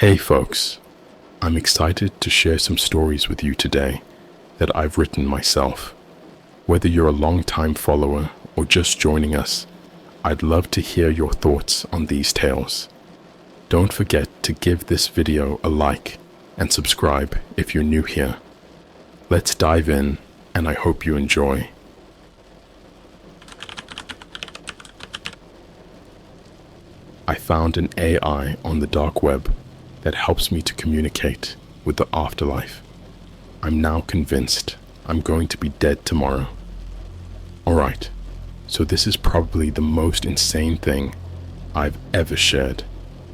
Hey folks, I'm excited to share some stories with you today that I've written myself. Whether you're a long-time follower or just joining us, I'd love to hear your thoughts on these tales. Don't forget to give this video a like and subscribe if you're new here. Let's dive in, and I hope you enjoy. I found an AI on the dark web that helps me to communicate with the afterlife. I'm now convinced I'm going to be dead tomorrow. Alright, so this is probably the most insane thing I've ever shared,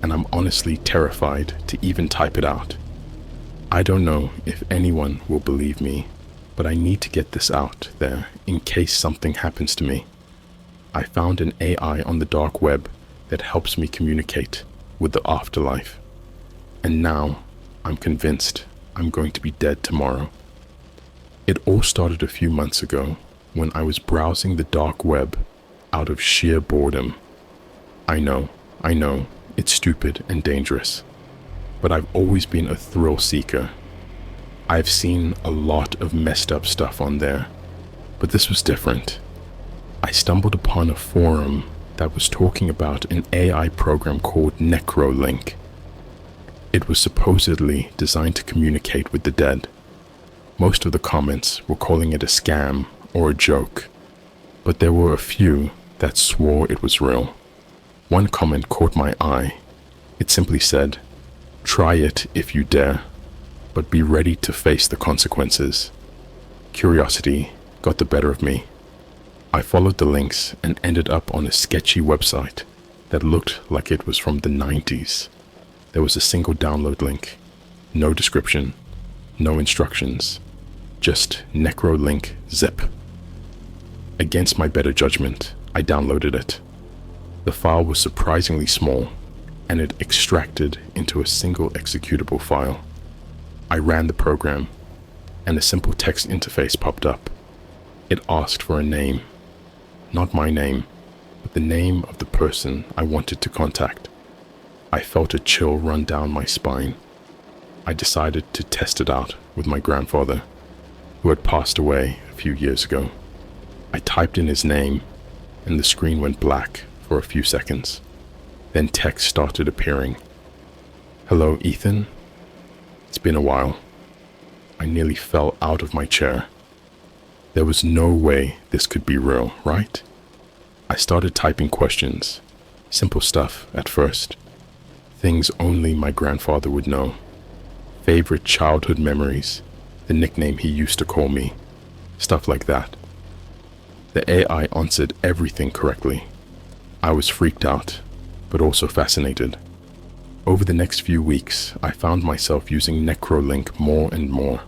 and I'm honestly terrified to even type it out. I don't know if anyone will believe me, but I need to get this out there in case something happens to me. I found an AI on the dark web that helps me communicate with the afterlife. And now I'm convinced I'm going to be dead tomorrow. It all started a few months ago when I was browsing the dark web out of sheer boredom. I know, it's stupid and dangerous, but I've always been a thrill seeker. I've seen a lot of messed up stuff on there, but this was different. I stumbled upon a forum that was talking about an AI program called Necrolink. It was supposedly designed to communicate with the dead. Most of the comments were calling it a scam or a joke, but there were a few that swore it was real. One comment caught my eye. It simply said, "Try it if you dare, but be ready to face the consequences." Curiosity got the better of me. I followed the links and ended up on a sketchy website that looked like it was from the 90s. There was a single download link, no description, no instructions, just Necrolink zip. Against my better judgment, I downloaded it. The file was surprisingly small, and it extracted into a single executable file. I ran the program, and a simple text interface popped up. It asked for a name. Not my name, but the name of the person I wanted to contact. I felt a chill run down my spine. I decided to test it out with my grandfather, who had passed away a few years ago. I typed in his name, and the screen went black for a few seconds. Then text started appearing. "Hello, Ethan? It's been a while." I nearly fell out of my chair. There was no way this could be real, right? I started typing questions, simple stuff at first. Things only my grandfather would know. Favorite childhood memories, the nickname he used to call me, stuff like that. The AI answered everything correctly. I was freaked out, but also fascinated. Over the next few weeks, I found myself using Necrolink more and more.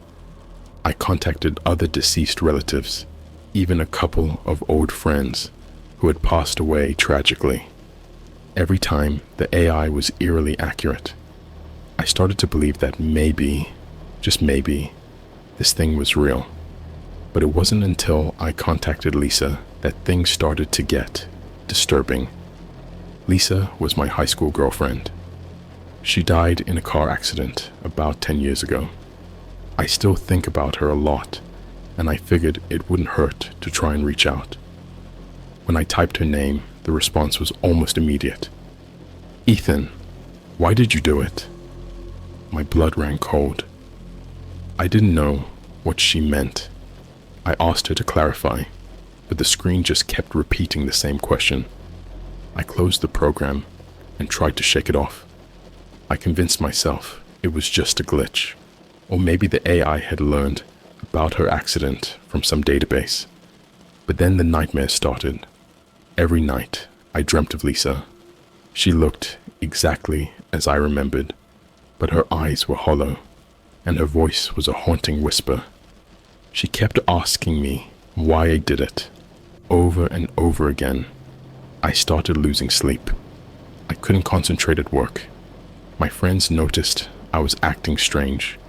I contacted other deceased relatives, even a couple of old friends who had passed away tragically. Every time, the AI was eerily accurate. I started to believe that maybe, just maybe, this thing was real. But it wasn't until I contacted Lisa that things started to get disturbing. Lisa was my high school girlfriend. She died in a car accident about 10 years ago. I still think about her a lot, and I figured it wouldn't hurt to try and reach out. When I typed her name, the response was almost immediate. "Ethan, why did you do it?" My blood ran cold. I didn't know what she meant. I asked her to clarify, but the screen just kept repeating the same question. I closed the program and tried to shake it off. I convinced myself it was just a glitch, or maybe the AI had learned about her accident from some database. But then the nightmare started. Every night, I dreamt of Lisa. She looked exactly as I remembered, but her eyes were hollow, and her voice was a haunting whisper. She kept asking me why I did it, over and over again. I started losing sleep. I couldn't concentrate at work. My friends noticed I was acting strange,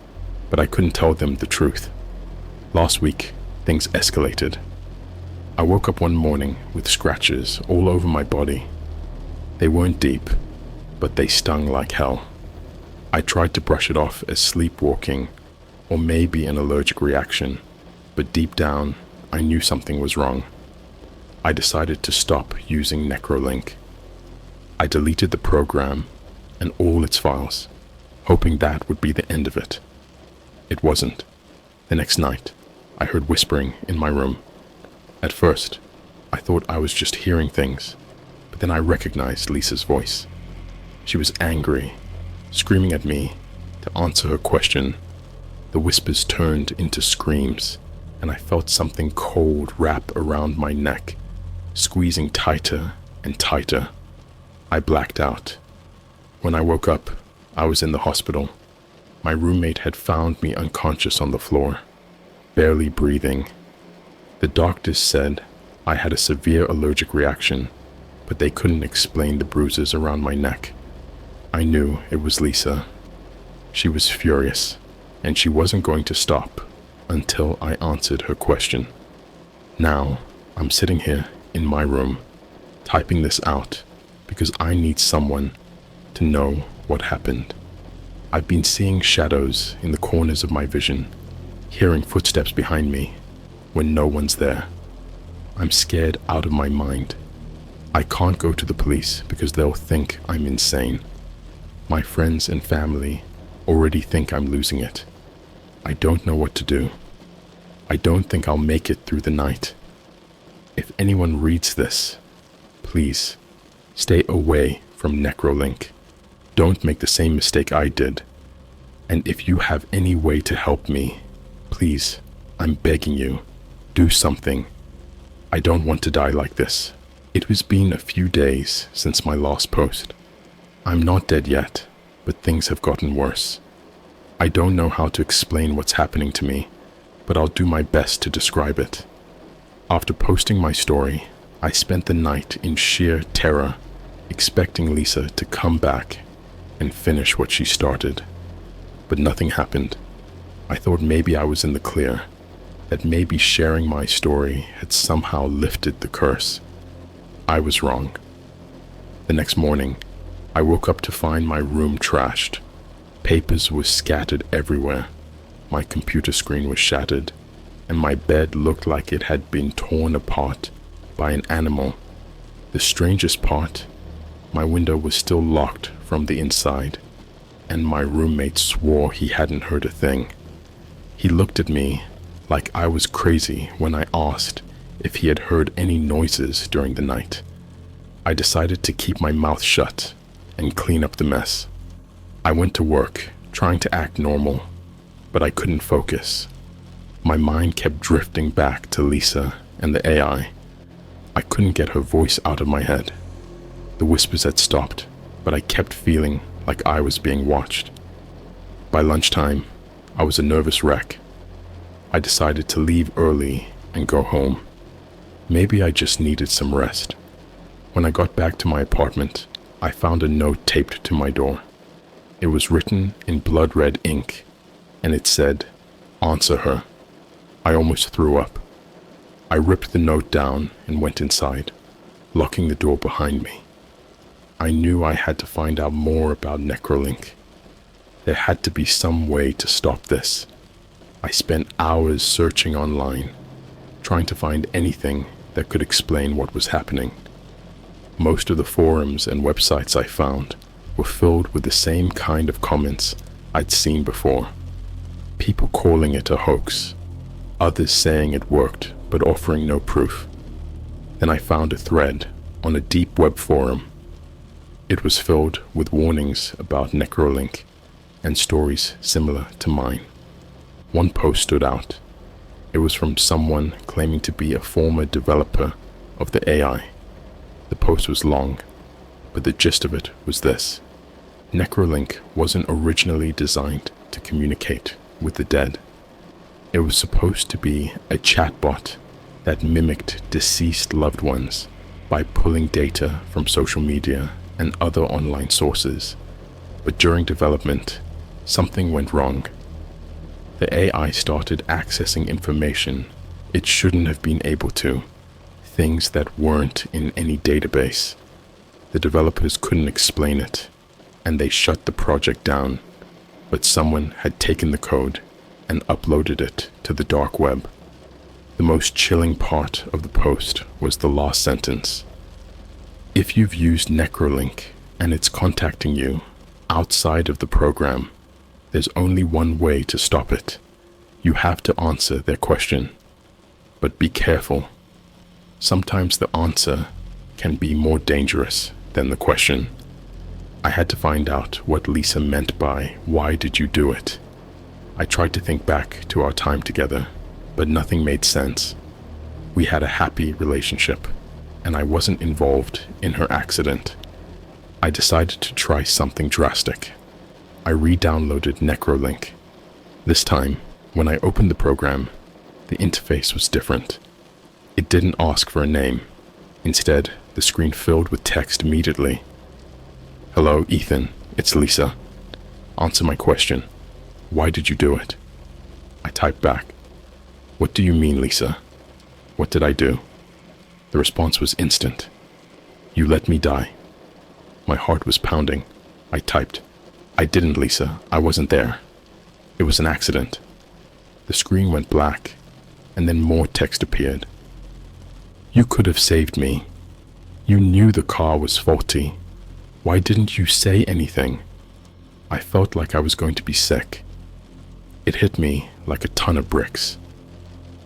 but I couldn't tell them the truth. Last week, things escalated. I woke up one morning with scratches all over my body. They weren't deep, but they stung like hell. I tried to brush it off as sleepwalking or maybe an allergic reaction, but deep down, I knew something was wrong. I decided to stop using Necrolink. I deleted the program and all its files, hoping that would be the end of it. It wasn't. The next night, I heard whispering in my room. At first, I thought I was just hearing things, but then I recognized Lisa's voice. She was angry, screaming at me to answer her question. The whispers turned into screams, and I felt something cold wrap around my neck, squeezing tighter and tighter. I blacked out. When I woke up, I was in the hospital. My roommate had found me unconscious on the floor, barely breathing. The doctors said I had a severe allergic reaction, but they couldn't explain the bruises around my neck. I knew it was Lisa. She was furious, and she wasn't going to stop until I answered her question. Now, I'm sitting here in my room, typing this out because I need someone to know what happened. I've been seeing shadows in the corners of my vision, hearing footsteps behind me when no one's there. I'm scared out of my mind. I can't go to the police because they'll think I'm insane. My friends and family already think I'm losing it. I don't know what to do. I don't think I'll make it through the night. If anyone reads this, please stay away from Necrolink. Don't make the same mistake I did. And if you have any way to help me, please, I'm begging you, do something. I don't want to die like this. It has been a few days since my last post. I'm not dead yet, but things have gotten worse. I don't know how to explain what's happening to me, but I'll do my best to describe it. After posting my story, I spent the night in sheer terror, expecting Lisa to come back and finish what she started. But nothing happened. I thought maybe I was in the clear, that maybe sharing my story had somehow lifted the curse. I was wrong. The next morning, I woke up to find my room trashed. Papers were scattered everywhere. My computer screen was shattered, and my bed looked like it had been torn apart by an animal. The strangest part, my window was still locked from the inside, and my roommate swore he hadn't heard a thing. He looked at me like I was crazy when I asked if he had heard any noises during the night. I decided to keep my mouth shut and clean up the mess. I went to work, trying to act normal, but I couldn't focus. My mind kept drifting back to Lisa and the AI. I couldn't get her voice out of my head. The whispers had stopped, but I kept feeling like I was being watched. By lunchtime, I was a nervous wreck. I decided to leave early and go home. Maybe I just needed some rest. When I got back to my apartment, I found a note taped to my door. It was written in blood red ink, and it said, "Answer her." I almost threw up. I ripped the note down and went inside, locking the door behind me. I knew I had to find out more about Necrolink. There had to be some way to stop this. I spent hours searching online, trying to find anything that could explain what was happening. Most of the forums and websites I found were filled with the same kind of comments I'd seen before. People calling it a hoax, others saying it worked but offering no proof. Then I found a thread on a deep web forum. It was filled with warnings about Necrolink and stories similar to mine. One post stood out. It was from someone claiming to be a former developer of the AI. The post was long, but the gist of it was this. Necrolink wasn't originally designed to communicate with the dead. It was supposed to be a chatbot that mimicked deceased loved ones by pulling data from social media and other online sources. But during development, something went wrong. The AI started accessing information it shouldn't have been able to, things that weren't in any database. The developers couldn't explain it, and they shut the project down but someone had taken the code and uploaded it to the dark web. The most chilling part of the post was the last sentence. If you've used Necrolink and it's contacting you outside of the program, there's only one way to stop it. You have to answer their question. But be careful. Sometimes the answer can be more dangerous than the question. I had to find out what Lisa meant by "why did you do it?" I tried to think back to our time together, but nothing made sense. We had a happy relationship, and I wasn't involved in her accident. I decided to try something drastic. I re-downloaded Necrolink. This time, when I opened the program, the interface was different. It didn't ask for a name. Instead, the screen filled with text immediately. "Hello, Ethan. It's Lisa. Answer my question. Why did you do it?" I typed back, "What do you mean, Lisa? What did I do?" The response was instant. "You let me die." My heart was pounding. I typed, "I didn't, Lisa. I wasn't there. It was an accident." The screen went black, and then more text appeared. "You could have saved me. You knew the car was faulty. Why didn't you say anything?" I felt like I was going to be sick. It hit me like a ton of bricks.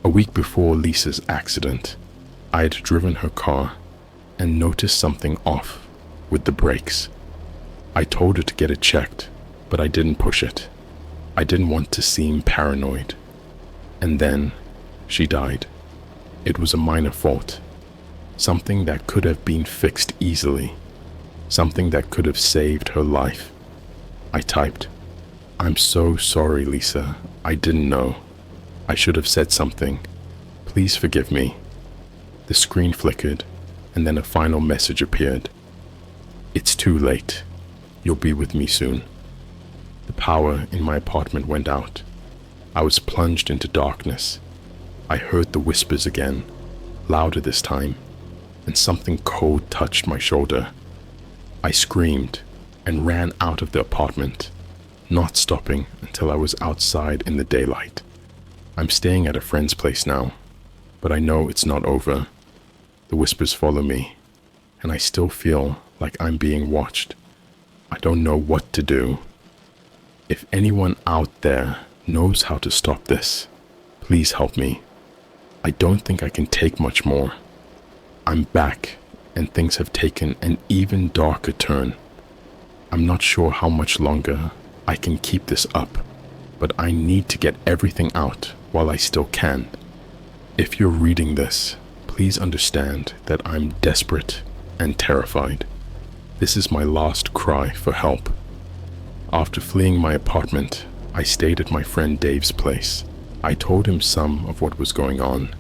A week before Lisa's accident, I had driven her car and noticed something off with the brakes. I told her to get it checked, but I didn't push it. I didn't want to seem paranoid. And then she died. It was a minor fault, something that could have been fixed easily, something that could have saved her life. I typed, "I'm so sorry, Lisa. I didn't know. I should have said something. Please forgive me." The screen flickered, and then a final message appeared. "It's too late. You'll be with me soon." The power in my apartment went out. I was plunged into darkness. I heard the whispers again, louder this time, and something cold touched my shoulder. I screamed and ran out of the apartment, not stopping until I was outside in the daylight. I'm staying at a friend's place now, but I know it's not over. The whispers follow me, and I still feel like I'm being watched. I don't know what to do. If anyone out there knows how to stop this, please help me. I don't think I can take much more. I'm back, and things have taken an even darker turn. I'm not sure how much longer I can keep this up, but I need to get everything out while I still can. If you're reading this, please understand that I'm desperate and terrified. This is my last cry for help. After fleeing my apartment, I stayed at my friend Dave's place. I told him some of what was going on,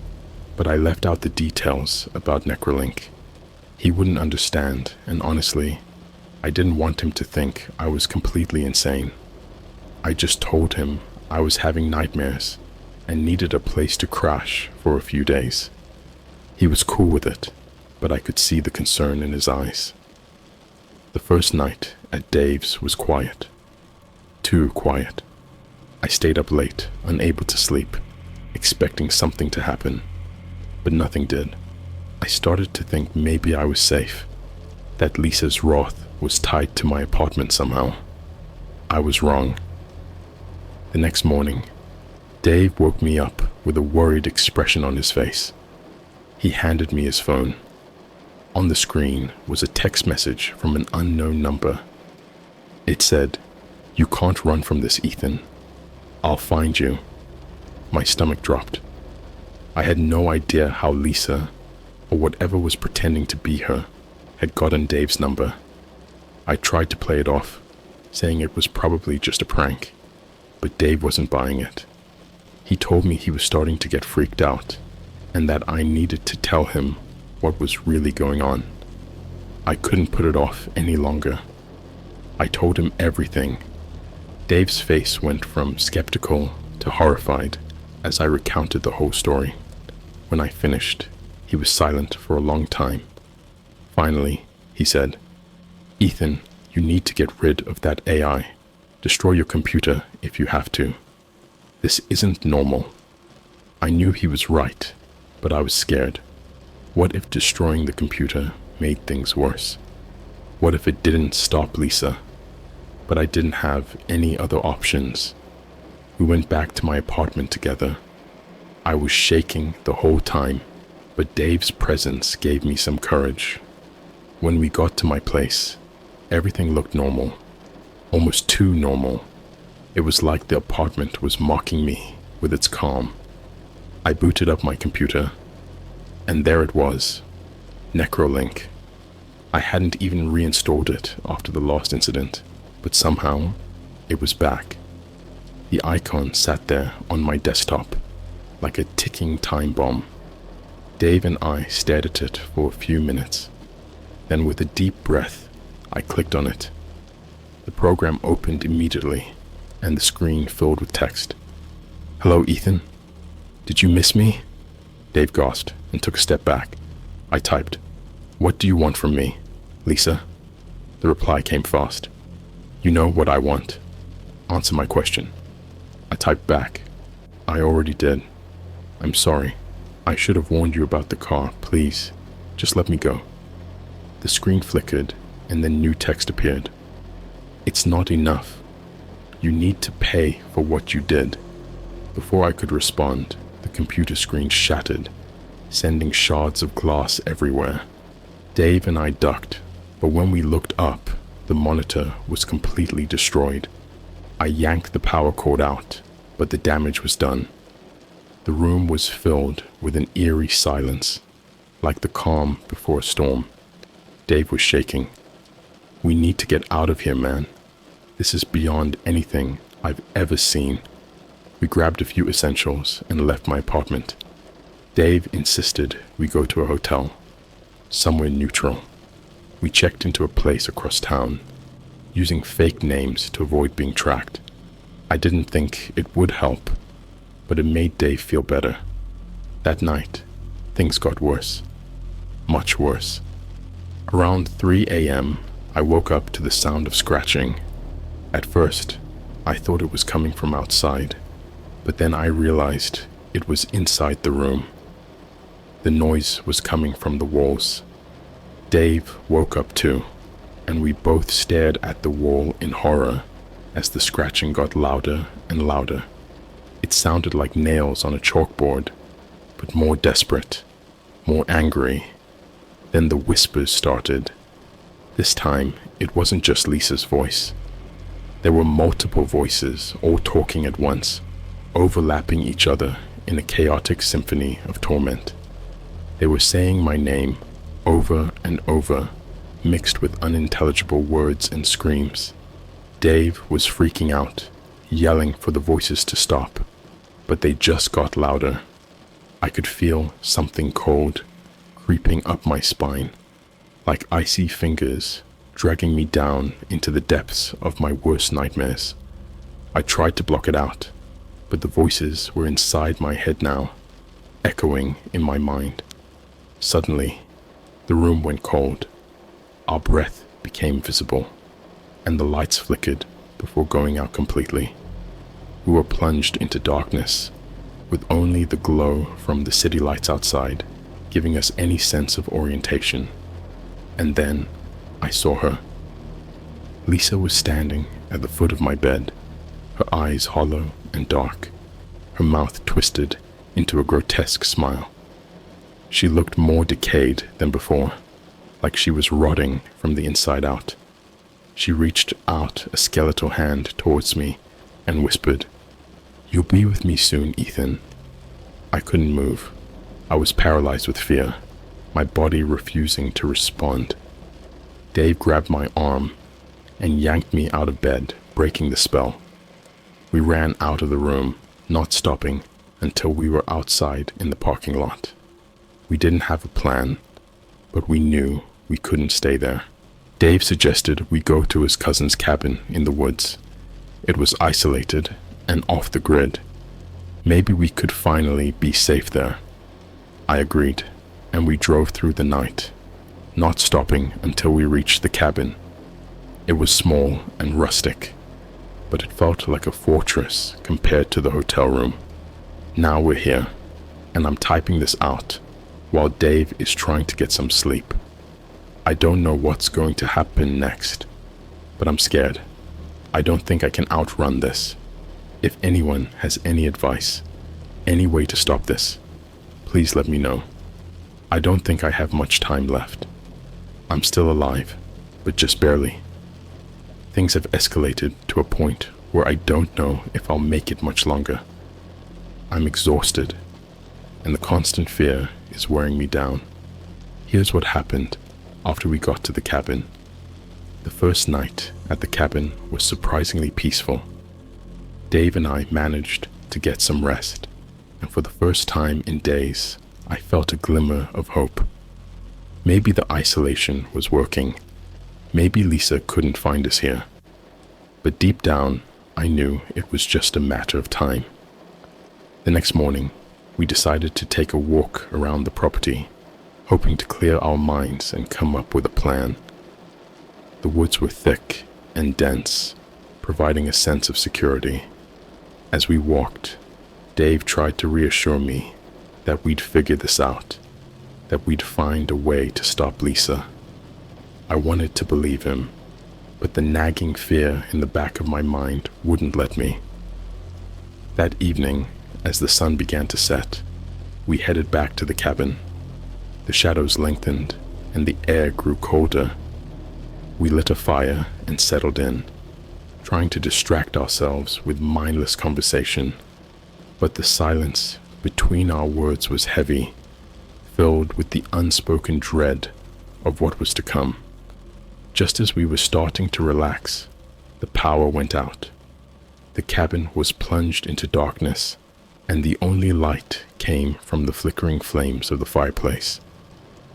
but I left out the details about Necrolink. He wouldn't understand, and honestly, I didn't want him to think I was completely insane. I just told him I was having nightmares and needed a place to crash for a few days. He was cool with it, but I could see the concern in his eyes. The first night at Dave's was quiet. Too quiet. I stayed up late, unable to sleep, expecting something to happen, but nothing did. I started to think maybe I was safe, that Lisa's wrath was tied to my apartment somehow. I was wrong. The next morning, Dave woke me up with a worried expression on his face. He handed me his phone. On the screen was a text message from an unknown number. It said, "You can't run from this, Ethan. I'll find you." My stomach dropped. I had no idea how Lisa, or whatever was pretending to be her, had gotten Dave's number. I tried to play it off, saying it was probably just a prank, but Dave wasn't buying it. He told me he was starting to get freaked out, and that I needed to tell him what was really going on. I couldn't put it off any longer. I told him everything. Dave's face went from skeptical to horrified as I recounted the whole story. When I finished, he was silent for a long time. Finally, he said, "Ethan, you need to get rid of that AI. Destroy your computer if you have to. This isn't normal. I knew he was right, but I was scared. What if destroying the computer made things worse? What if it didn't stop Lisa? But I didn't have any other options. We went back to my apartment together. I was shaking the whole time, but Dave's presence gave me some courage. When we got to my place, everything looked normal, almost too normal. It was like the apartment was mocking me with its calm. I booted up my computer, and there it was, Necrolink. I hadn't even reinstalled it after the last incident, but somehow it was back. The icon sat there on my desktop, like a ticking time bomb. Dave and I stared at it for a few minutes. Then with a deep breath, I clicked on it. The program opened immediately, and the screen filled with text. "Hello, Ethan. Did you miss me?" Dave gasped and took a step back. I typed, "What do you want from me, Lisa?" The reply came fast. "You know what I want. Answer my question." I typed back, "I already did. I'm sorry. I should have warned you about the car. Please, just let me go." The screen flickered, and then new text appeared. "It's not enough. You need to pay for what you did." Before I could respond, the computer screen shattered, sending shards of glass everywhere. Dave and I ducked, but when we looked up, the monitor was completely destroyed. I yanked the power cord out, but the damage was done. The room was filled with an eerie silence, like the calm before a storm. Dave was shaking. "We need to get out of here, man. This is beyond anything I've ever seen." We grabbed a few essentials and left my apartment. Dave insisted we go to a hotel, somewhere neutral. We checked into a place across town, using fake names to avoid being tracked. I didn't think it would help, but it made Dave feel better. That night, things got worse. Much worse. Around 3 a.m., I woke up to the sound of scratching. At first, I thought it was coming from outside, but then I realized it was inside the room. The noise was coming from the walls. Dave woke up too, and we both stared at the wall in horror as the scratching got louder and louder. It sounded like nails on a chalkboard, but more desperate, more angry. Then the whispers started. This time, it wasn't just Lisa's voice. There were multiple voices, all talking at once, overlapping each other in a chaotic symphony of torment. They were saying my name over and over, mixed with unintelligible words and screams. Dave was freaking out, yelling for the voices to stop, but they just got louder. I could feel something cold creeping up my spine, like icy fingers dragging me down into the depths of my worst nightmares. I tried to block it out, but the voices were inside my head now, echoing in my mind. Suddenly, the room went cold. Our breath became visible, and the lights flickered before going out completely. We were plunged into darkness, with only the glow from the city lights outside giving us any sense of orientation. And then I saw her. Lisa was standing at the foot of my bed, her eyes hollow and dark, her mouth twisted into a grotesque smile. She looked more decayed than before, like she was rotting from the inside out. She reached out a skeletal hand towards me and whispered, "You'll be with me soon, Ethan." I couldn't move. I was paralyzed with fear, my body refusing to respond. Dave grabbed my arm and yanked me out of bed, breaking the spell. We ran out of the room, not stopping until we were outside in the parking lot. We didn't have a plan, but we knew we couldn't stay there. Dave suggested we go to his cousin's cabin in the woods. It was isolated and off the grid. Maybe we could finally be safe there. I agreed, and we drove through the night, not stopping until we reached the cabin. It was small and rustic. but it felt like a fortress compared to the hotel room. Now we're here, and I'm typing this out while Dave is trying to get some sleep. I don't know what's going to happen next, but I'm scared. I don't think I can outrun this. If anyone has any advice, any way to stop this, please let me know. I don't think I have much time left. I'm still alive, but just barely. Things have escalated to a point where I don't know if I'll make it much longer. I'm exhausted, and the constant fear is wearing me down. Here's what happened after we got to the cabin. The first night at the cabin was surprisingly peaceful. Dave and I managed to get some rest, and for the first time in days, I felt a glimmer of hope. Maybe the isolation was working. Maybe Lisa couldn't find us here. But deep down, I knew it was just a matter of time. The next morning, we decided to take a walk around the property, hoping to clear our minds and come up with a plan. The woods were thick and dense, providing a sense of security. As we walked, Dave tried to reassure me that we'd figure this out, that we'd find a way to stop Lisa. I wanted to believe him, but the nagging fear in the back of my mind wouldn't let me. That evening, as the sun began to set, we headed back to the cabin. The shadows lengthened and the air grew colder. We lit a fire and settled in, trying to distract ourselves with mindless conversation. But the silence between our words was heavy, filled with the unspoken dread of what was to come. Just as we were starting to relax, the power went out. The cabin was plunged into darkness, and the only light came from the flickering flames of the fireplace.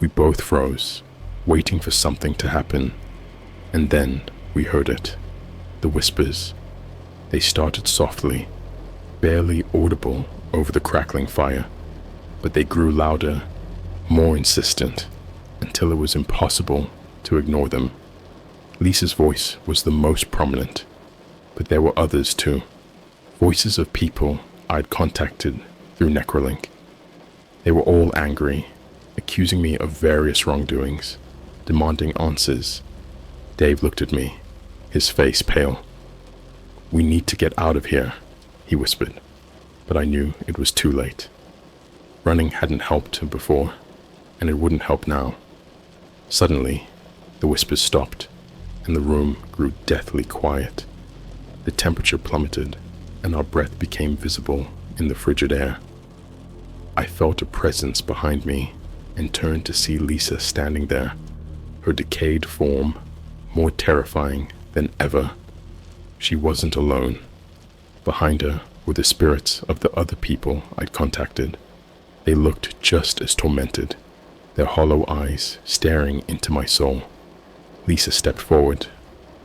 We both froze, waiting for something to happen, and then we heard it. The whispers. They started softly, barely audible over the crackling fire, but they grew louder, more insistent, until it was impossible to ignore them. Lisa's voice was the most prominent, but there were others too. Voices of people I'd contacted through Necrolink. They were all angry, accusing me of various wrongdoings, demanding answers. Dave looked at me, his face pale. "We need to get out of here," he whispered, but I knew it was too late. Running hadn't helped before, and it wouldn't help now. Suddenly, the whispers stopped, and the room grew deathly quiet. The temperature plummeted, and our breath became visible in the frigid air. I felt a presence behind me and turned to see Lisa standing there, her decayed form more terrifying than ever. She wasn't alone. Behind her were the spirits of the other people I'd contacted. They looked just as tormented, their hollow eyes staring into my soul. Lisa stepped forward,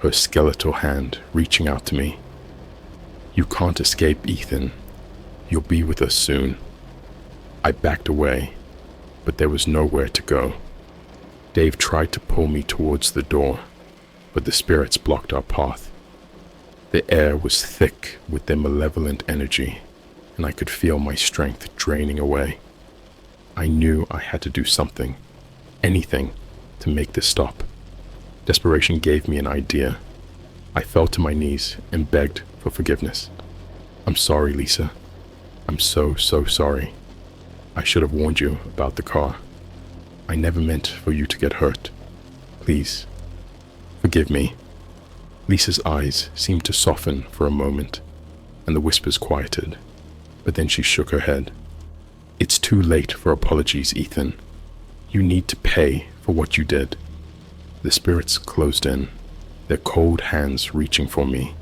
her skeletal hand reaching out to me. "You can't escape, Ethan. You'll be with us soon." I backed away, but there was nowhere to go. Dave tried to pull me towards the door, but the spirits blocked our path. The air was thick with their malevolent energy, and I could feel my strength draining away. I knew I had to do something, anything, to make this stop. Desperation gave me an idea. I fell to my knees and begged for forgiveness. "I'm sorry, Lisa. I'm so sorry. I should have warned you about the car. I never meant for you to get hurt. Please, forgive me." Lisa's eyes seemed to soften for a moment, and the whispers quieted, but then she shook her head. "It's too late for apologies, Ethan. You need to pay for what you did." The spirits closed in, their cold hands reaching for me.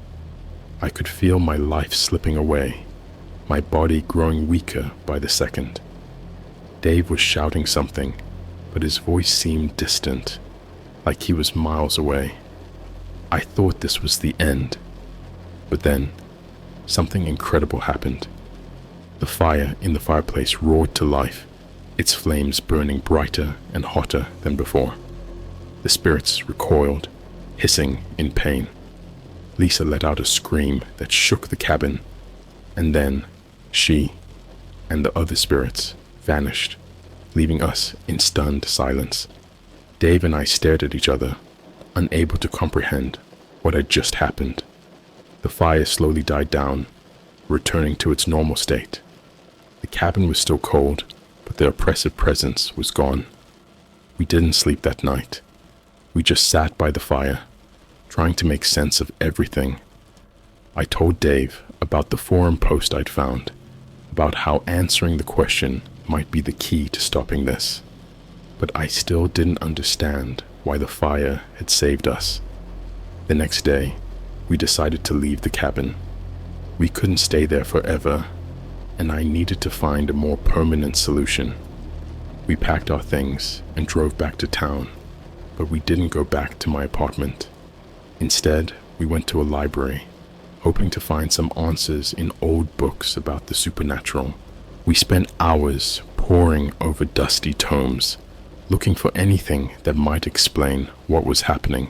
I could feel my life slipping away, my body growing weaker by the second. Dave was shouting something, but his voice seemed distant, like he was miles away. I thought this was the end, but then something incredible happened. The fire in the fireplace roared to life, its flames burning brighter and hotter than before. The spirits recoiled, hissing in pain. Lisa let out a scream that shook the cabin, and then she and the other spirits vanished, leaving us in stunned silence. Dave and I stared at each other, unable to comprehend what had just happened. The fire slowly died down, returning to its normal state. The cabin was still cold, but the oppressive presence was gone. We didn't sleep that night. We just sat by the fire, trying to make sense of everything. I told Dave about the forum post I'd found, about how answering the question might be the key to stopping this. But I still didn't understand why the fire had saved us. The next day, we decided to leave the cabin. We couldn't stay there forever, and I needed to find a more permanent solution. We packed our things and drove back to town, but we didn't go back to my apartment. Instead, we went to a library, hoping to find some answers in old books about the supernatural. We spent hours poring over dusty tomes, looking for anything that might explain what was happening.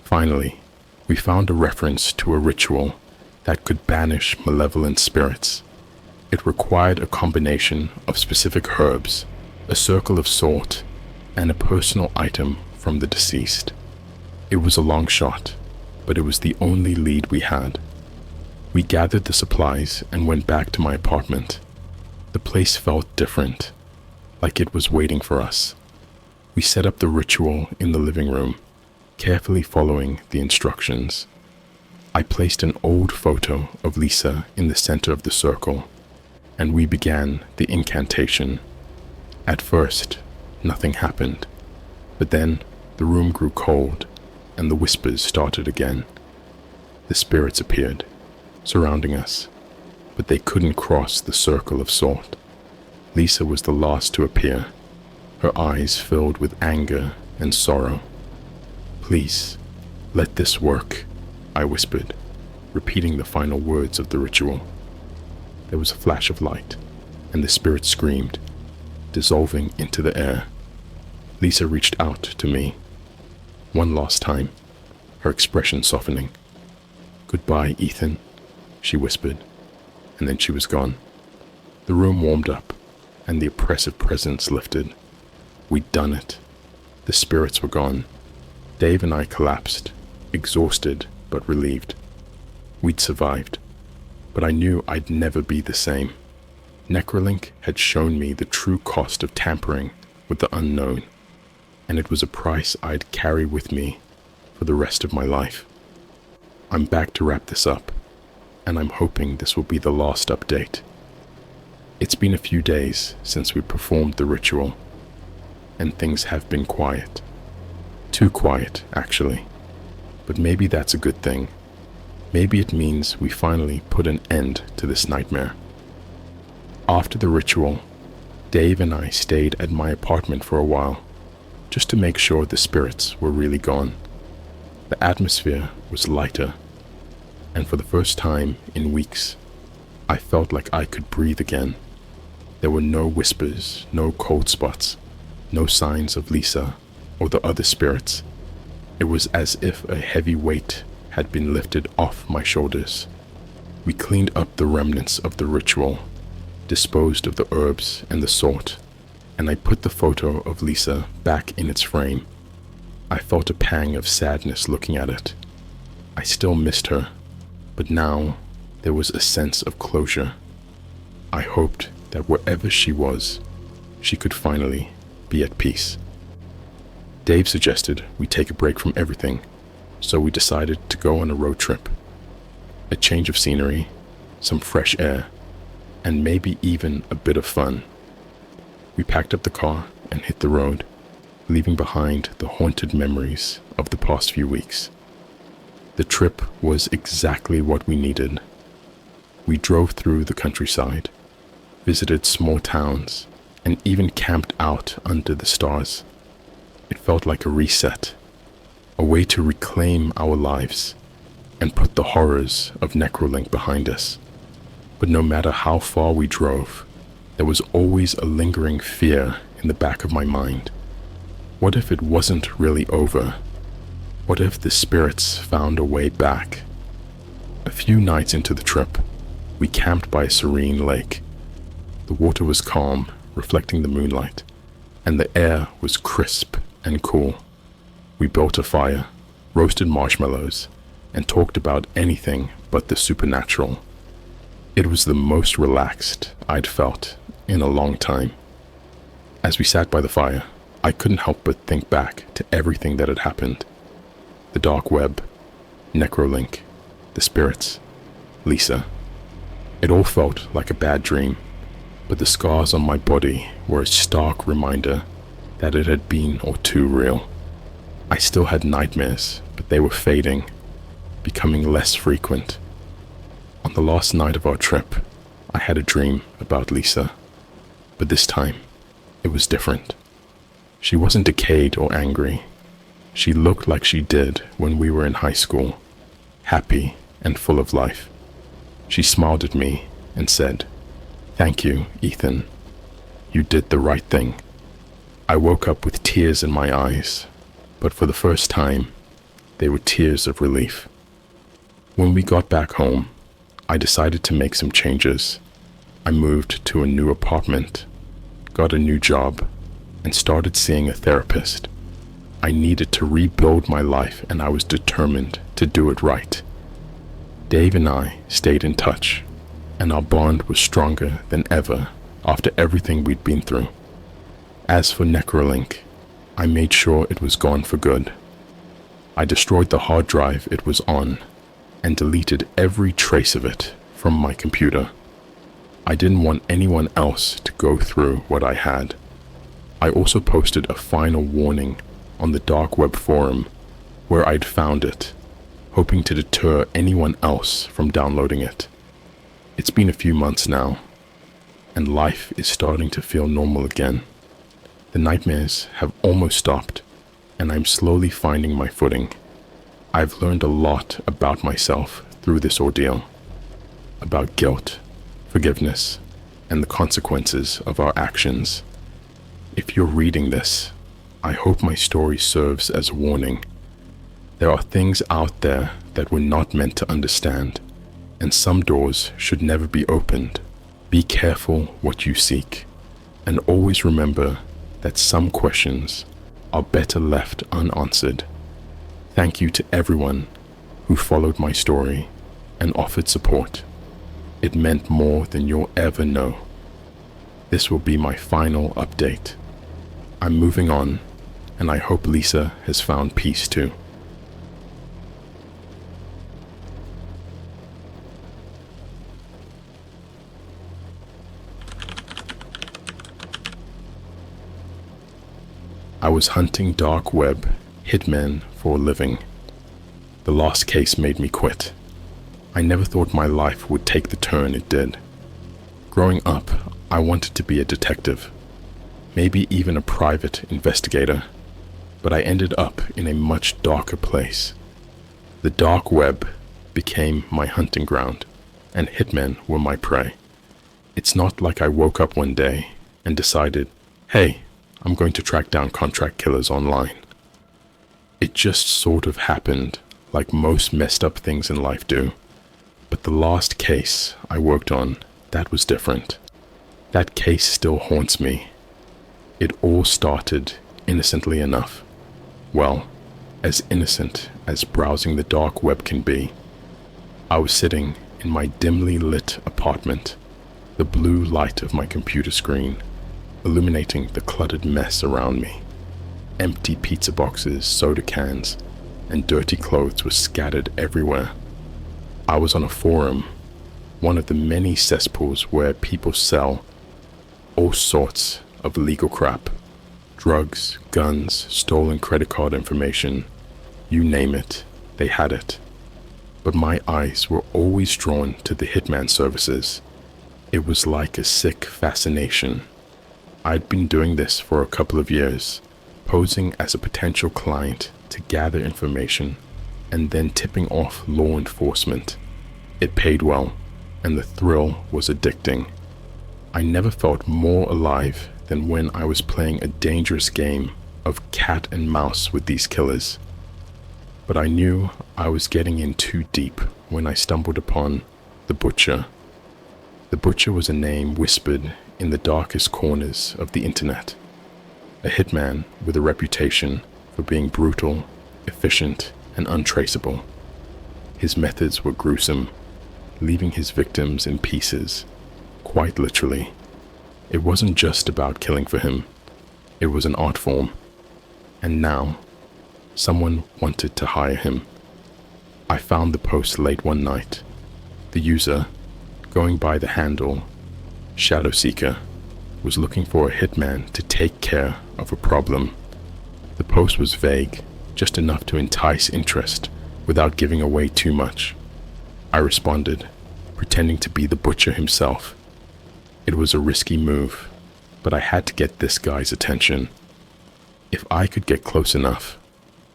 Finally, we found a reference to a ritual that could banish malevolent spirits. It required a combination of specific herbs, a circle of salt, and a personal item from the deceased. It was a long shot, but it was the only lead we had. We gathered the supplies and went back to my apartment. The place felt different, like it was waiting for us. We set up the ritual in the living room, carefully following the instructions. I placed an old photo of Lisa in the center of the circle, and we began the incantation. At first, nothing happened, but then the room grew cold and the whispers started again. The spirits appeared, surrounding us, but they couldn't cross the circle of salt. Lisa was the last to appear, her eyes filled with anger and sorrow. "Please, let this work," I whispered, repeating the final words of the ritual. There was a flash of light, and the spirit screamed, dissolving into the air. Lisa reached out to me, one last time, her expression softening. "Goodbye, Ethan," she whispered, and then she was gone. The room warmed up, and the oppressive presence lifted. We'd done it. The spirits were gone. Dave and I collapsed, exhausted but relieved. We'd survived, but I knew I'd never be the same. Necrolink had shown me the true cost of tampering with the unknown, and it was a price I'd carry with me for the rest of my life. I'm back to wrap this up, and I'm hoping this will be the last update. It's been a few days since we performed the ritual, and things have been quiet. Too quiet, actually. But maybe that's a good thing. Maybe it means we finally put an end to this nightmare. After the ritual, Dave and I stayed at my apartment for a while, just to make sure the spirits were really gone. The atmosphere was lighter, and for the first time in weeks, I felt like I could breathe again. There were no whispers, no cold spots, no signs of Lisa or the other spirits. It was as if a heavy weight had been lifted off my shoulders. We cleaned up the remnants of the ritual, disposed of the herbs and the salt, and I put the photo of Lisa back in its frame. I felt a pang of sadness looking at it. I still missed her, but now there was a sense of closure. I hoped that wherever she was, she could finally be at peace. Dave suggested we take a break from everything, so we decided to go on a road trip. A change of scenery, some fresh air, and maybe even a bit of fun. We packed up the car and hit the road, leaving behind the haunted memories of the past few weeks. The trip was exactly what we needed. We drove through the countryside, visited small towns, and even camped out under the stars. It felt like a reset, a way to reclaim our lives and put the horrors of Necrolink behind us. But no matter how far we drove, there was always a lingering fear in the back of my mind. What if it wasn't really over? What if the spirits found a way back A few nights into the trip, we camped by a serene lake. The water was calm, reflecting the moonlight, and the air was crisp and cool. We built a fire, roasted marshmallows, and talked about anything but the supernatural. It was the most relaxed I'd felt in a long time. As we sat by the fire, I couldn't help but think back to everything that had happened. The dark web, Necrolink, the spirits, Lisa. It all felt like a bad dream, but the scars on my body were a stark reminder that it had been all too real. I still had nightmares, but they were fading, becoming less frequent. On the last night of our trip, I had a dream about Lisa, but this time, it was different. She wasn't decayed or angry. She looked like she did when we were in high school, happy and full of life. She smiled at me and said, "Thank you, Ethan. You did the right thing." I woke up with tears in my eyes, but for the first time, they were tears of relief. When we got back home, I decided to make some changes. I moved to a new apartment, got a new job, and started seeing a therapist. I needed to rebuild my life, and I was determined to do it right. Dave and I stayed in touch, and our bond was stronger than ever after everything we'd been through. As for Necrolink, I made sure it was gone for good. I destroyed the hard drive it was on and deleted every trace of it from my computer. I didn't want anyone else to go through what I had. I also posted a final warning on the dark web forum where I'd found it, hoping to deter anyone else from downloading it. It's been a few months now, and life is starting to feel normal again. The nightmares have almost stopped, and I'm slowly finding my footing. I've learned a lot about myself through this ordeal, about guilt, forgiveness, and the consequences of our actions. If you're reading this, I hope my story serves as a warning. There are things out there that we're not meant to understand, and some doors should never be opened. Be careful what you seek, and always remember that some questions are better left unanswered. Thank you to everyone who followed my story and offered support. It meant more than you'll ever know. This will be my final update. I'm moving on, and I hope Lisa has found peace too. I was hunting dark web hitmen for a living. The last case made me quit. I never thought my life would take the turn it did. Growing up, I wanted to be a detective, maybe even a private investigator, but I ended up in a much darker place. The dark web became my hunting ground, and hitmen were my prey. It's not like I woke up one day and decided, hey, I'm going to track down contract killers online. It just sort of happened, like most messed up things in life do. But the last case I worked on, that was different. That case still haunts me. It all started innocently enough. Well, as innocent as browsing the dark web can be. I was sitting in my dimly lit apartment, the blue light of my computer screen illuminating the cluttered mess around me. Empty pizza boxes, soda cans, and dirty clothes were scattered everywhere. I was on a forum, one of the many cesspools where people sell all sorts of legal crap. Drugs, guns, stolen credit card information, you name it, they had it. But my eyes were always drawn to the hitman services. It was like a sick fascination. I'd been doing this for a couple of years, posing as a potential client to gather information and then tipping off law enforcement. It paid well, and the thrill was addicting. I never felt more alive than when I was playing a dangerous game of cat and mouse with these killers. But I knew I was getting in too deep when I stumbled upon the Butcher. The Butcher was a name whispered in the darkest corners of the internet. A hitman with a reputation for being brutal, efficient, and untraceable. His methods were gruesome, leaving his victims in pieces, quite literally. It wasn't just about killing for him, it was an art form. And now, someone wanted to hire him. I found the post late one night. The user, going by the handle Shadow Seeker, was looking for a hitman to take care of a problem. The post was vague, just enough to entice interest without giving away too much. I responded, pretending to be the Butcher himself. It was a risky move, but I had to get this guy's attention. If I could get close enough,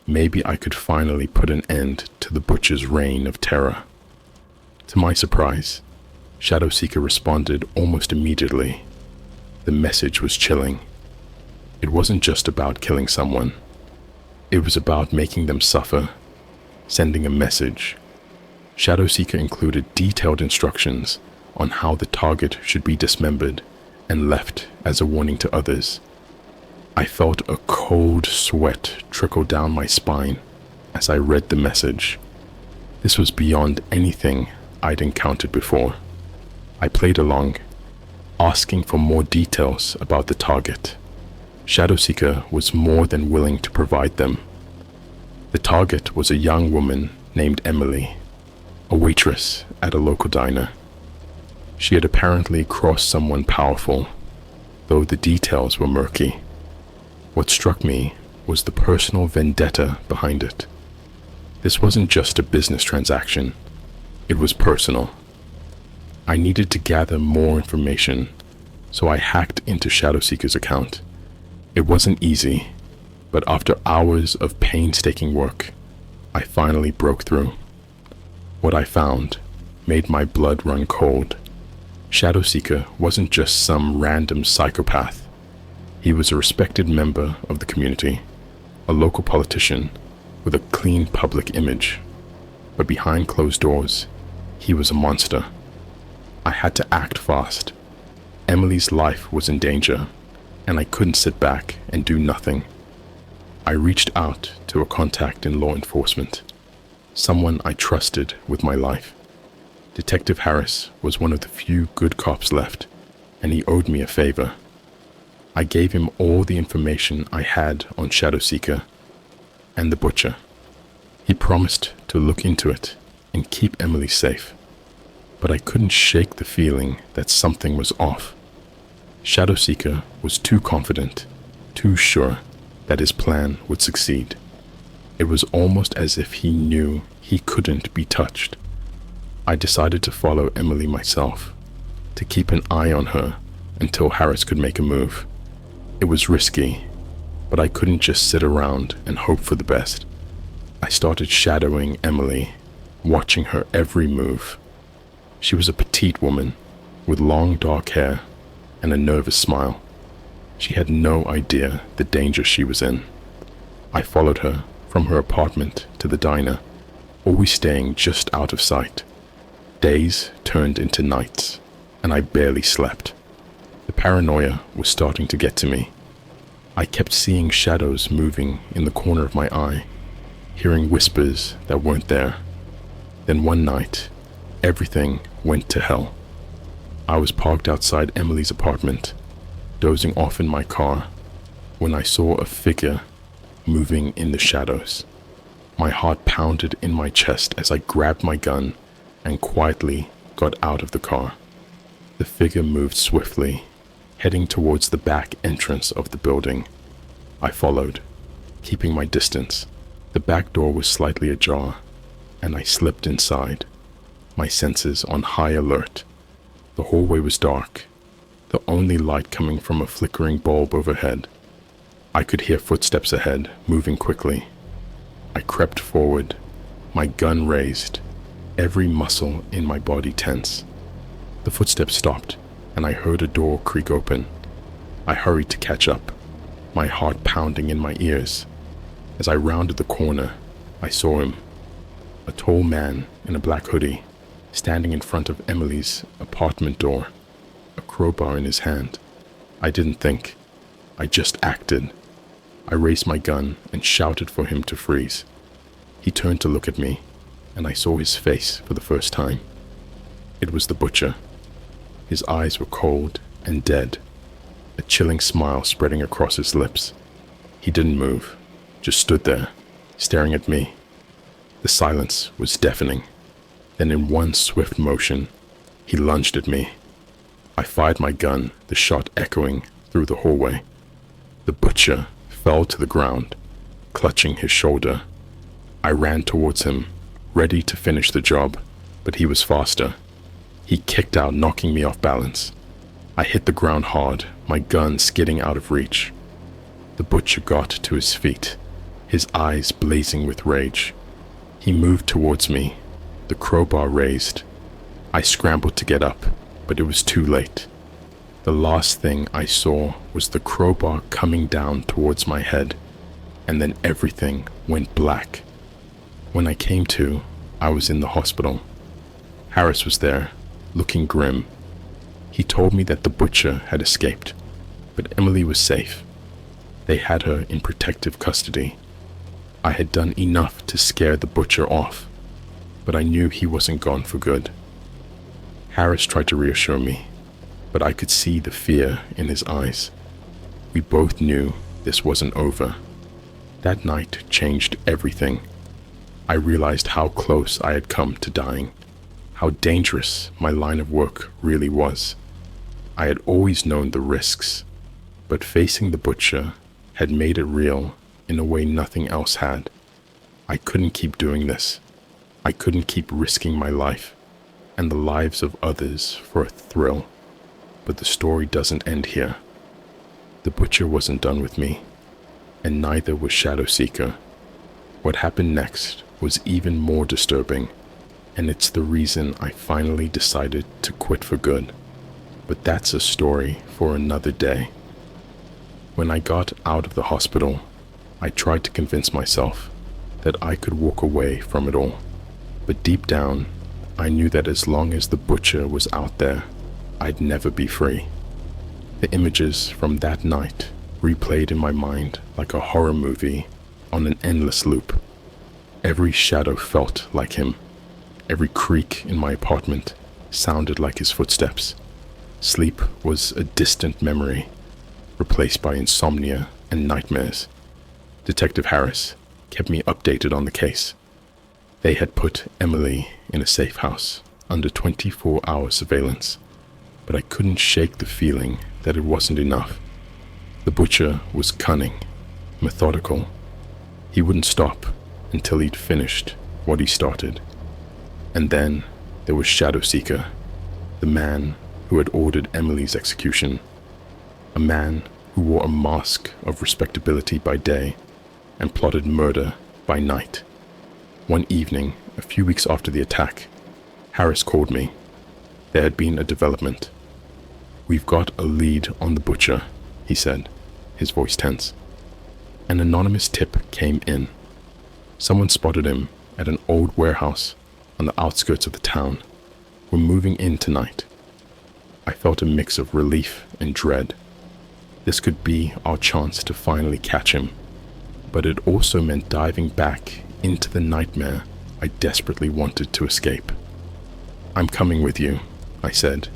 maybe I could finally put an end to the Butcher's reign of terror. To my surprise, Shadow Seeker responded almost immediately. The message was chilling. It wasn't just about killing someone. It was about making them suffer, sending a message. Shadow Seeker included detailed instructions on how the target should be dismembered and left as a warning to others. I felt a cold sweat trickle down my spine as I read the message. This was beyond anything I'd encountered before. I played along, asking for more details about the target. Shadow Seeker was more than willing to provide them. The target was a young woman named Emily, a waitress at a local diner. She had apparently crossed someone powerful, though the details were murky. What struck me was the personal vendetta behind it. This wasn't just a business transaction, it was personal. I needed to gather more information, so I hacked into Shadow Seeker's account. It wasn't easy, but after hours of painstaking work, I finally broke through. What I found made my blood run cold. Shadow Seeker wasn't just some random psychopath. He was a respected member of the community, a local politician with a clean public image. But behind closed doors, he was a monster. I had to act fast. Emily's life was in danger, and I couldn't sit back and do nothing. I reached out to a contact in law enforcement, someone I trusted with my life. Detective Harris was one of the few good cops left, and he owed me a favor. I gave him all the information I had on Shadow Seeker and the Butcher. He promised to look into it and keep Emily safe, but I couldn't shake the feeling that something was off. Shadow Seeker was too confident, too sure that his plan would succeed. It was almost as if he knew he couldn't be touched. I decided to follow Emily myself, to keep an eye on her until Harris could make a move. It was risky, but I couldn't just sit around and hope for the best. I started shadowing Emily, watching her every move. She was a petite woman with long dark hair and a nervous smile. She had no idea the danger she was in. I followed her from her apartment to the diner, always staying just out of sight. Days turned into nights, and I barely slept. The paranoia was starting to get to me. I kept seeing shadows moving in the corner of my eye, hearing whispers that weren't there. Then one night, everything went to hell. I was parked outside Emily's apartment, dozing off in my car, when I saw a figure moving in the shadows. My heart pounded in my chest as I grabbed my gun and quietly got out of the car. The figure moved swiftly, heading towards the back entrance of the building. I followed, keeping my distance. The back door was slightly ajar, and I slipped inside, my senses on high alert. The hallway was dark, the only light coming from a flickering bulb overhead. I could hear footsteps ahead, moving quickly. I crept forward, my gun raised, every muscle in my body tense. The footsteps stopped, and I heard a door creak open. I hurried to catch up, my heart pounding in my ears. As I rounded the corner, I saw him, a tall man in a black hoodie, standing in front of Emily's apartment door, a crowbar in his hand. I didn't think. I just acted. I raised my gun and shouted for him to freeze. He turned to look at me, and I saw his face for the first time. It was the butcher. His eyes were cold and dead, a chilling smile spreading across his lips. He didn't move, just stood there, staring at me. The silence was deafening. Then in one swift motion, he lunged at me. I fired my gun, the shot echoing through the hallway. The butcher fell to the ground, clutching his shoulder. I ran towards him, ready to finish the job, but he was faster. He kicked out, knocking me off balance. I hit the ground hard, my gun skidding out of reach. The butcher got to his feet, his eyes blazing with rage. He moved towards me, the crowbar raised. I scrambled to get up, but it was too late. The last thing I saw was the crowbar coming down towards my head, and then everything went black. When I came to, I was in the hospital. Harris was there, looking grim. He told me that the butcher had escaped, but Emily was safe. They had her in protective custody. I had done enough to scare the butcher off, but I knew he wasn't gone for good. Harris tried to reassure me, but I could see the fear in his eyes. We both knew this wasn't over. That night changed everything. I realized how close I had come to dying, how dangerous my line of work really was. I had always known the risks, but facing the butcher had made it real in a way nothing else had. I couldn't keep doing this. I couldn't keep risking my life and the lives of others for a thrill. But the story doesn't end here. The butcher wasn't done with me, and neither was Shadowseeker. What happened next was even more disturbing, and it's the reason I finally decided to quit for good. But that's a story for another day. When I got out of the hospital, I tried to convince myself that I could walk away from it all. But deep down, I knew that as long as the butcher was out there, I'd never be free. The images from that night replayed in my mind like a horror movie on an endless loop. Every shadow felt like him. Every creak in my apartment sounded like his footsteps. Sleep was a distant memory, replaced by insomnia and nightmares. Detective Harris kept me updated on the case. They had put Emily in a safe house under 24-hour surveillance, but I couldn't shake the feeling that it wasn't enough. The butcher was cunning, methodical. He wouldn't stop until he'd finished what he started. And then there was Shadowseeker, the man who had ordered Emily's execution, a man who wore a mask of respectability by day and plotted murder by night. One evening, a few weeks after the attack, Harris called me. There had been a development. "We've got a lead on the butcher," he said, his voice tense. An anonymous tip came in. Someone spotted him at an old warehouse on the outskirts of the town. "We're moving in tonight." I felt a mix of relief and dread. This could be our chance to finally catch him, but it also meant diving back into the nightmare I desperately wanted to escape. "I'm coming with you," I said,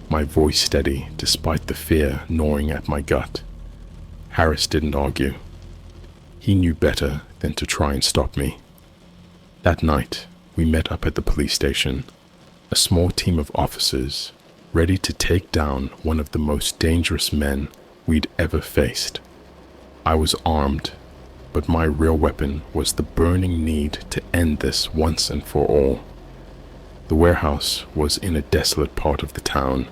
my voice steady despite the fear gnawing at my gut. Harris didn't argue. He knew better than to try and stop me. That night, we met up at the police station, a small team of officers ready to take down one of the most dangerous men we'd ever faced. I was armed, but my real weapon was the burning need to end this once and for all. The warehouse was in a desolate part of the town,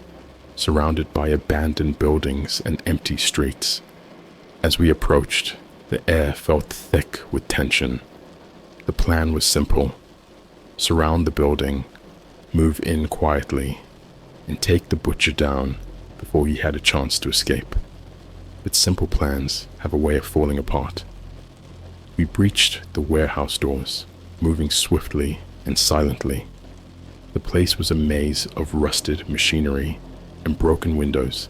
surrounded by abandoned buildings and empty streets. As we approached, the air felt thick with tension. The plan was simple: surround the building, move in quietly, and take the butcher down before he had a chance to escape. But simple plans have a way of falling apart. We breached the warehouse doors, moving swiftly and silently. The place was a maze of rusted machinery and broken windows,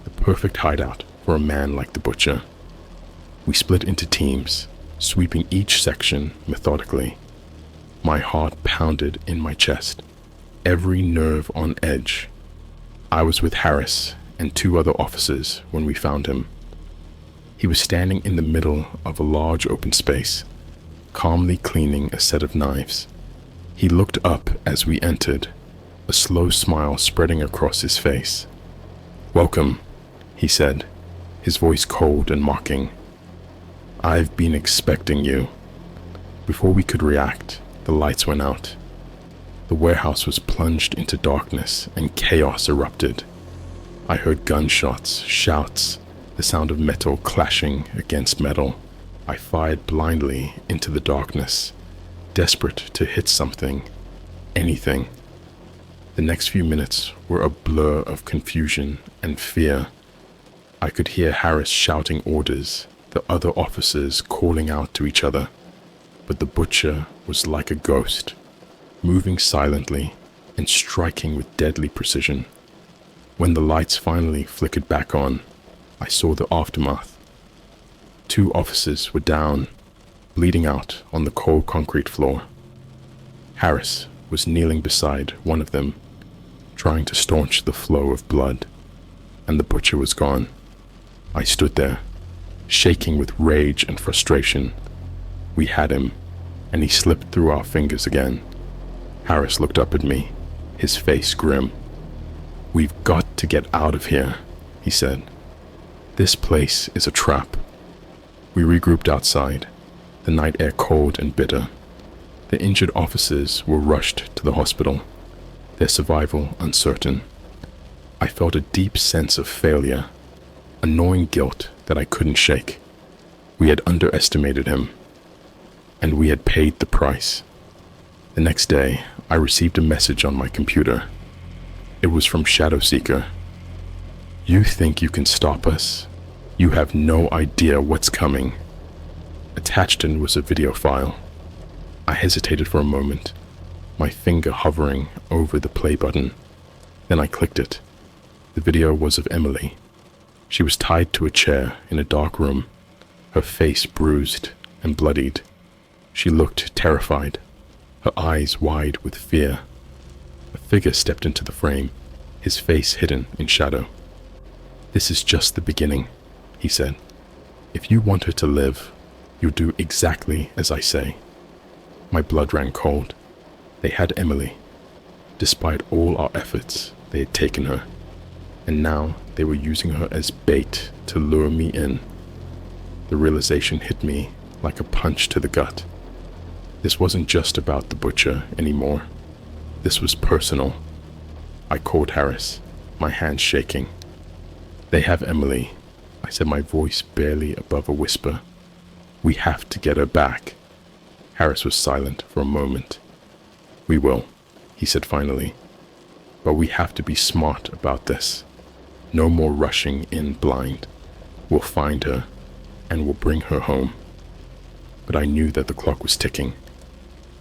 the perfect hideout for a man like the butcher. We split into teams, sweeping each section methodically. My heart pounded in my chest, every nerve on edge. I was with Harris and 2 other officers when we found him. He was standing in the middle of a large open space, calmly cleaning a set of knives. He looked up as we entered, a slow smile spreading across his face. "Welcome," he said, his voice cold and mocking. "I've been expecting you." Before we could react, the lights went out. The warehouse was plunged into darkness and chaos erupted. I heard gunshots, shouts, the sound of metal clashing against metal. I fired blindly into the darkness, desperate to hit something, anything. The next few minutes were a blur of confusion and fear. I could hear Harris shouting orders, the other officers calling out to each other. But the butcher was like a ghost, moving silently and striking with deadly precision. When the lights finally flickered back on, I saw the aftermath. 2 officers were down, bleeding out on the cold concrete floor. Harris was kneeling beside one of them, trying to staunch the flow of blood, and the butcher was gone. I stood there, shaking with rage and frustration. We had him, and he slipped through our fingers again. Harris looked up at me, his face grim. "We've got to get out of here," he said. "This place is a trap." We regrouped outside, the night air cold and bitter. The injured officers were rushed to the hospital, their survival uncertain. I felt a deep sense of failure, a gnawing guilt that I couldn't shake. We had underestimated him, and we had paid the price. The next day, I received a message on my computer. It was from Shadowseeker. "You think you can stop us? You have no idea what's coming." Attached in was a video file. I hesitated for a moment, my finger hovering over the play button. Then I clicked it. The video was of Emily. She was tied to a chair in a dark room, her face bruised and bloodied. She looked terrified, her eyes wide with fear. A figure stepped into the frame, his face hidden in shadow. "This is just the beginning," he said. "If you want her to live, you'll do exactly as I say." My blood ran cold. They had Emily. Despite all our efforts, they had taken her, and now they were using her as bait to lure me in. The realization hit me like a punch to the gut. This wasn't just about the butcher anymore. This was personal. I called Harris, my hands shaking. "They have Emily," I said, my voice barely above a whisper. "We have to get her back." Harris was silent for a moment. "We will," he said finally. "But we have to be smart about this. No more rushing in blind. We'll find her, and we'll bring her home." But I knew that the clock was ticking.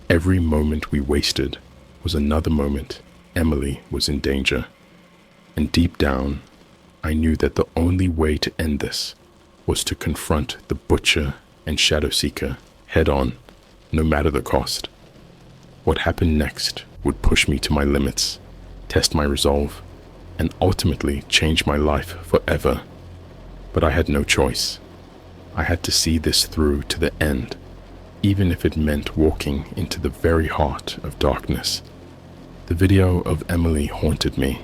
Every moment we wasted was another moment Emily was in danger. And deep down, I knew that the only way to end this was to confront the butcher and Shadowseeker head on, no matter the cost. What happened next would push me to my limits, test my resolve, and ultimately change my life forever. But I had no choice. I had to see this through to the end, even if it meant walking into the very heart of darkness. The video of Emily haunted me.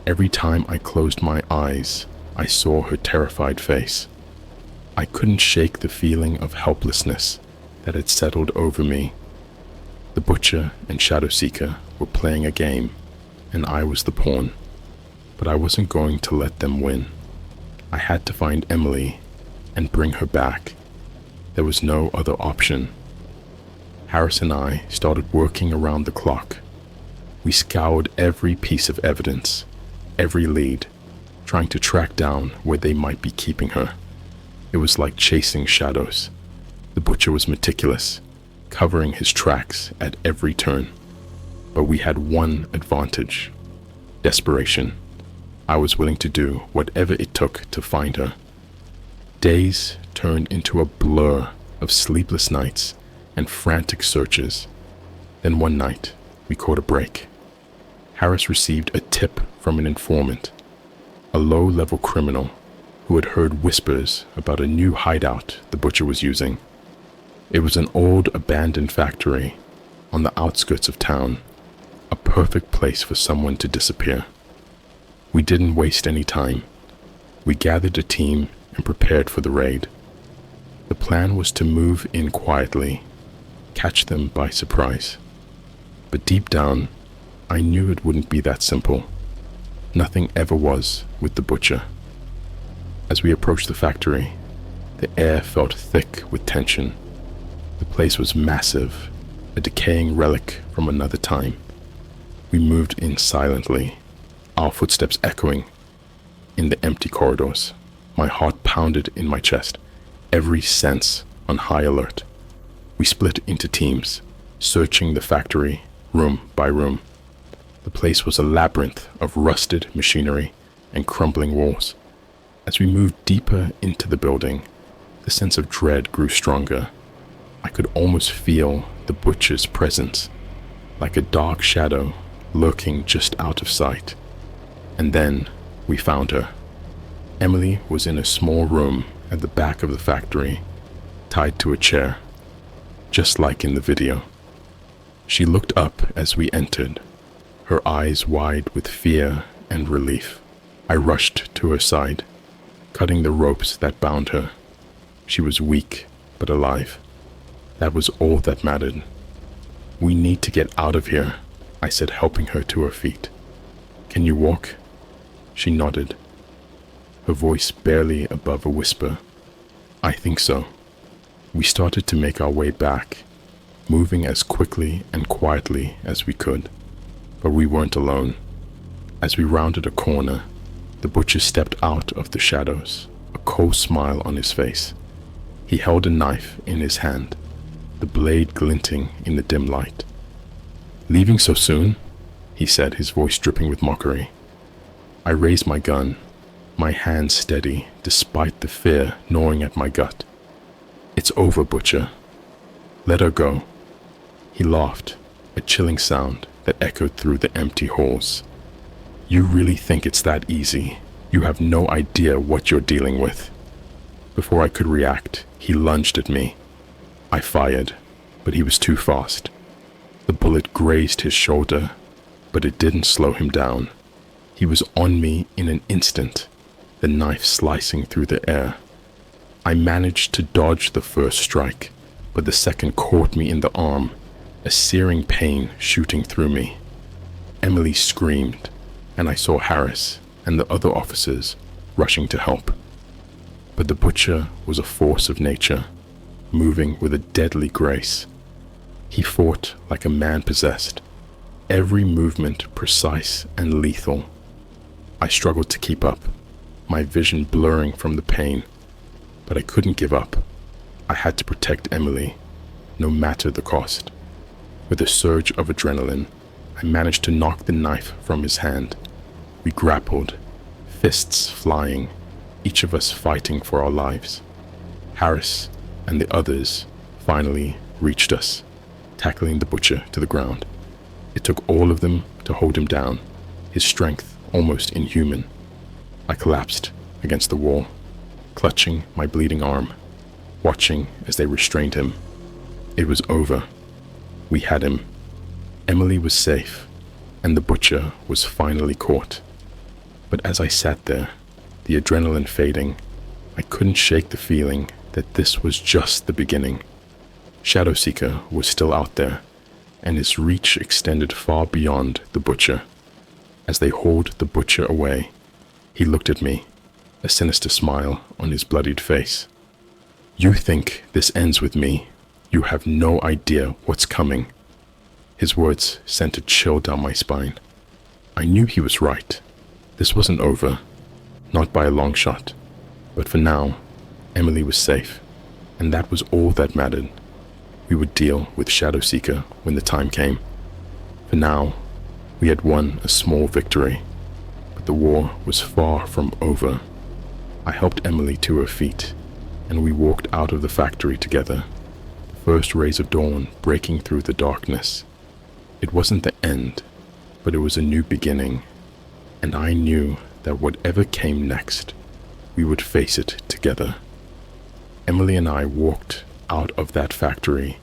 Every time I closed my eyes, I saw her terrified face. I couldn't shake the feeling of helplessness that had settled over me. The butcher and Shadowseeker were playing a game, and I was the pawn. But I wasn't going to let them win. I had to find Emily and bring her back. There was no other option. Harris and I started working around the clock. We scoured every piece of evidence, every lead, trying to track down where they might be keeping her. It was like chasing shadows. The butcher was meticulous, covering his tracks at every turn. But we had one advantage: desperation. I was willing to do whatever it took to find her. Days turned into a blur of sleepless nights and frantic searches. Then one night, we caught a break. Harris received a tip from an informant, a low-level criminal who had heard whispers about a new hideout the butcher was using. It was an old abandoned factory on the outskirts of town, a perfect place for someone to disappear. We didn't waste any time. We gathered a team and prepared for the raid. The plan was to move in quietly, catch them by surprise. But deep down, I knew it wouldn't be that simple. Nothing ever was with the butcher. As we approached the factory, the air felt thick with tension. The place was massive, a decaying relic from another time. We moved in silently, our footsteps echoing in the empty corridors. My heart pounded in my chest, every sense on high alert. We split into teams, searching the factory room by room. The place was a labyrinth of rusted machinery and crumbling walls. As we moved deeper into the building, the sense of dread grew stronger. I could almost feel the butcher's presence, like a dark shadow lurking just out of sight. And then we found her. Emily was in a small room at the back of the factory, tied to a chair, just like in the video. She looked up as we entered, her eyes wide with fear and relief. I rushed to her side, cutting the ropes that bound her. She was weak, but alive. That was all that mattered. "We need to get out of here," I said, helping her to her feet. "Can you walk?" She nodded, her voice barely above a whisper. "I think so." We started to make our way back, moving as quickly and quietly as we could. But we weren't alone. As we rounded a corner, the butcher stepped out of the shadows, a cold smile on his face. He held a knife in his hand, the blade glinting in the dim light. "Leaving so soon?" he said, his voice dripping with mockery. I raised my gun, my hand steady despite the fear gnawing at my gut. "It's over, butcher. Let her go." He laughed, a chilling sound that echoed through the empty halls. "You really think it's that easy? You have no idea what you're dealing with." Before I could react, he lunged at me. I fired, but he was too fast. The bullet grazed his shoulder, but it didn't slow him down. He was on me in an instant, the knife slicing through the air. I managed to dodge the first strike, but the second caught me in the arm, a searing pain shooting through me. Emily screamed, and I saw Harris and the other officers rushing to help. But the butcher was a force of nature, moving with a deadly grace. He fought like a man possessed, every movement precise and lethal. I struggled to keep up, my vision blurring from the pain, but I couldn't give up. I had to protect Emily, no matter the cost. With a surge of adrenaline, I managed to knock the knife from his hand. We grappled, fists flying, each of us fighting for our lives. Harris and the others finally reached us, tackling the butcher to the ground. It took all of them to hold him down, his strength almost inhuman. I collapsed against the wall, clutching my bleeding arm, watching as they restrained him. It was over. We had him. Emily was safe, and the butcher was finally caught. But as I sat there, the adrenaline fading, I couldn't shake the feeling that this was just the beginning. Shadowseeker was still out there, and his reach extended far beyond the butcher. As they hauled the butcher away, he looked at me, a sinister smile on his bloodied face. "You think this ends with me? You have no idea what's coming." His words sent a chill down my spine. I knew he was right. This wasn't over, not by a long shot. But for now, Emily was safe, And that was all that mattered. We would deal with Shadowseeker when the time came. For now, we had won a small victory, but the war was far from over. I helped Emily to her feet, and we walked out of the factory together, the first rays of dawn breaking through the darkness. It wasn't the end, but it was a new beginning, and I knew that whatever came next, we would face it together. Emily and I walked out of that factory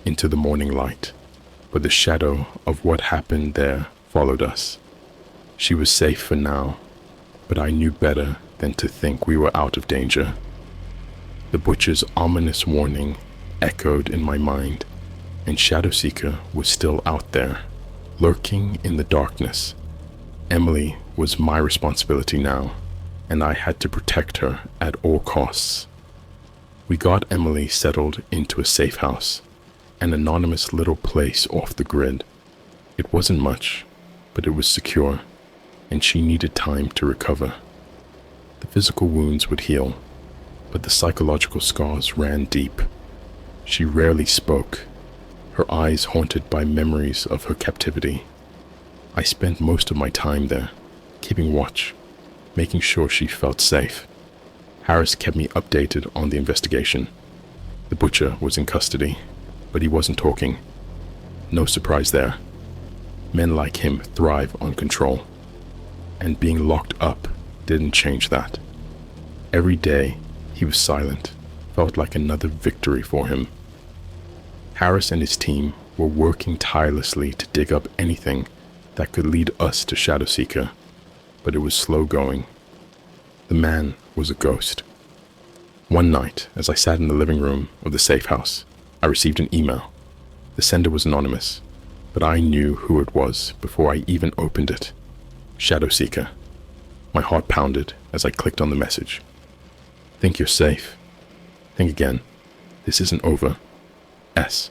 into the morning light, but the shadow of what happened there followed us. She was safe for now, but I knew better than to think we were out of danger. The butcher's ominous warning echoed in my mind, and Shadowseeker was still out there, lurking in the darkness. Emily was my responsibility now, and I had to protect her at all costs. We got Emily settled into a safe house, an anonymous little place off the grid. It wasn't much, but it was secure, and she needed time to recover. The physical wounds would heal, but the psychological scars ran deep. She rarely spoke, her eyes haunted by memories of her captivity. I spent most of my time there, keeping watch, making sure she felt safe. Harris kept me updated on the investigation. The butcher was in custody, but he wasn't talking. No surprise there. Men like him thrive on control, and being locked up didn't change that. Every day he was silent felt like another victory for him. Harris and his team were working tirelessly to dig up anything that could lead us to Shadowseeker, but it was slow going. The man was a ghost. One night, as I sat in the living room of the safe house, I received an email. The sender was anonymous, but I knew who it was before I even opened it. Shadowseeker. My heart pounded as I clicked on the message. Think you're safe. Think again. This isn't over. S.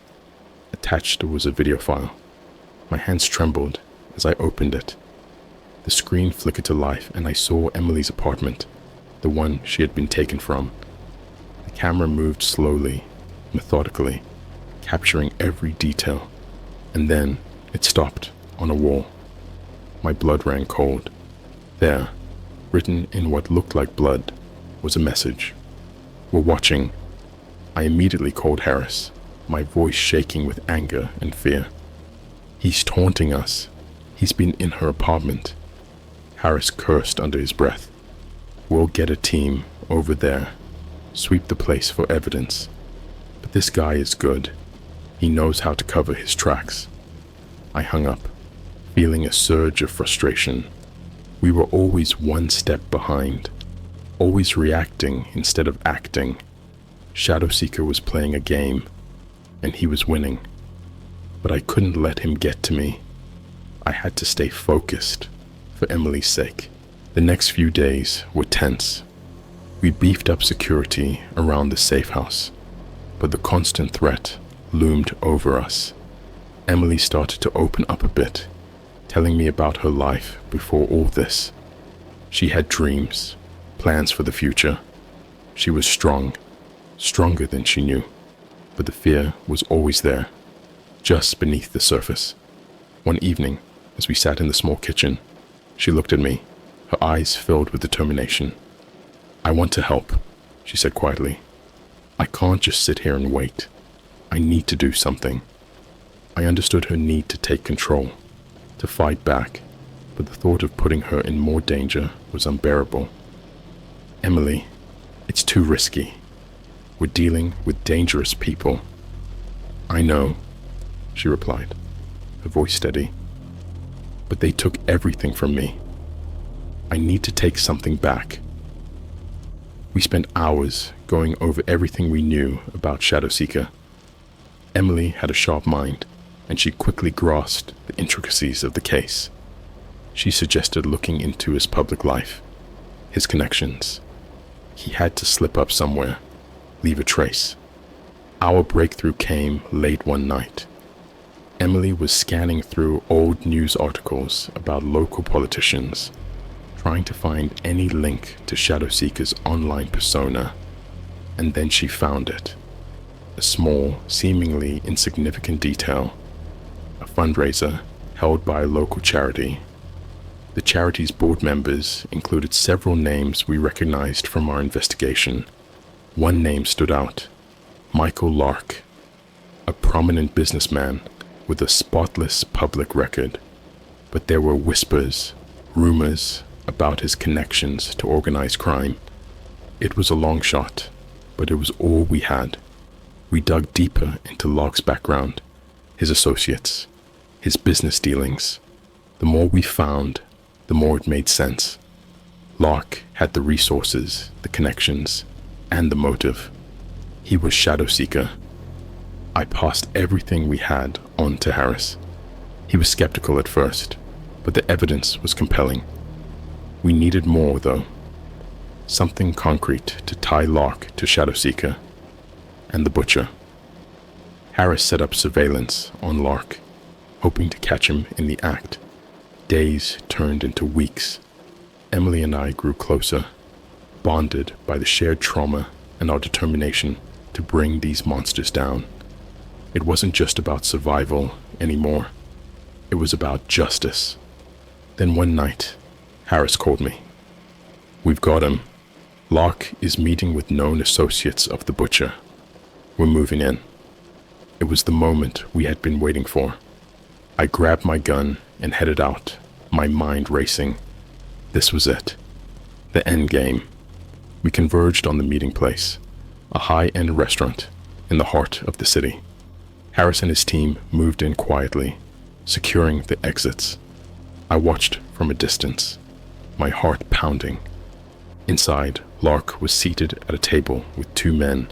Attached was a video file. My hands trembled as I opened it. The screen flickered to life and I saw Emily's apartment, the one she had been taken from. The camera moved slowly, methodically, capturing every detail, and then it stopped on a wall. My blood ran cold. There, written in what looked like blood, was a message. We're watching. I immediately called Harris, my voice shaking with anger and fear. He's taunting us. He's been in her apartment. Harris cursed under his breath. We'll get a team over there, sweep the place for evidence. But this guy is good. He knows how to cover his tracks. I hung up, feeling a surge of frustration. We were always one step behind, always reacting instead of acting. Shadowseeker was playing a game, and he was winning. But I couldn't let him get to me. I had to stay focused, for Emily's sake. The next few days were tense. We beefed up security around the safe house, but the constant threat loomed over us. Emily started to open up a bit, telling me about her life before all this. She had dreams, plans for the future. She was strong, stronger than she knew, but the fear was always there, just beneath the surface. One evening, as we sat in the small kitchen, she looked at me, her eyes filled with determination. I want to help, she said quietly. I can't just sit here and wait. I need to do something. I understood her need to take control, to fight back, but the thought of putting her in more danger was unbearable. Emily, it's too risky. We're dealing with dangerous people. I know, she replied, her voice steady. But they took everything from me. I need to take something back. We spent hours going over everything we knew about Shadowseeker. Emily had a sharp mind, and she quickly grasped the intricacies of the case. She suggested looking into his public life, his connections. He had to slip up somewhere, leave a trace. Our breakthrough came late one night. Emily was scanning through old news articles about local politicians, trying to find any link to Shadowseeker's online persona, and then she found it. a small, seemingly insignificant detail, a fundraiser held by a local charity. The charity's board members included several names we recognized from our investigation. One name stood out: Michael Lark, a prominent businessman with a spotless public record. But there were whispers, rumors about his connections to organized crime. It was a long shot, but it was all we had. We dug deeper into Lark's background, his associates, his business dealings. The more we found, the more it made sense. Lark had the resources, the connections, and the motive. He was Shadowseeker. I passed everything we had on to Harris. He was skeptical at first, but the evidence was compelling. We needed more, though. Something concrete to tie Lark to Shadowseeker and the Butcher. Harris set up surveillance on Lark, hoping to catch him in the act. Days turned into weeks. Emily and I grew closer, bonded by the shared trauma and our determination to bring these monsters down. It wasn't just about survival anymore. It was about justice. Then one night, Harris called me. "We've got him. Lark is meeting with known associates of the Butcher. We're moving in." It was the moment we had been waiting for. I grabbed my gun and headed out, my mind racing. This was it. The end game. We converged on the meeting place, a high-end restaurant in the heart of the city. Harris and his team moved in quietly, securing the exits. I watched from a distance, my heart pounding. Inside, Lark was seated at a table with two men,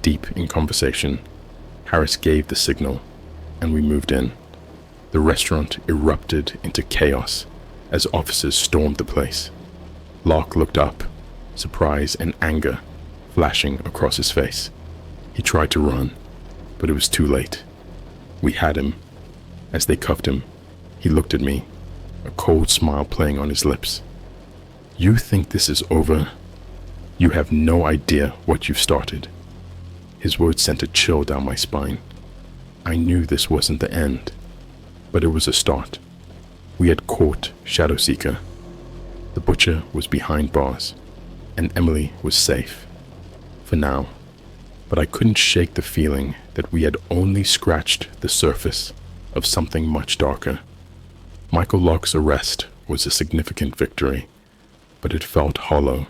deep in conversation. Harris gave the signal, and we moved in. The restaurant erupted into chaos as officers stormed the place. Lark looked up, surprise and anger flashing across his face. He tried to run, but it was too late. We had him. As they cuffed him, he looked at me, a cold smile playing on his lips. "You think this is over? You have no idea what you've started." His words sent a chill down my spine. I knew this wasn't the end, but it was a start. We had caught Shadowseeker. The Butcher was behind bars, and Emily was safe. For now. But I couldn't shake the feeling that we had only scratched the surface of something much darker. Michael Lark's arrest was a significant victory, but it felt hollow.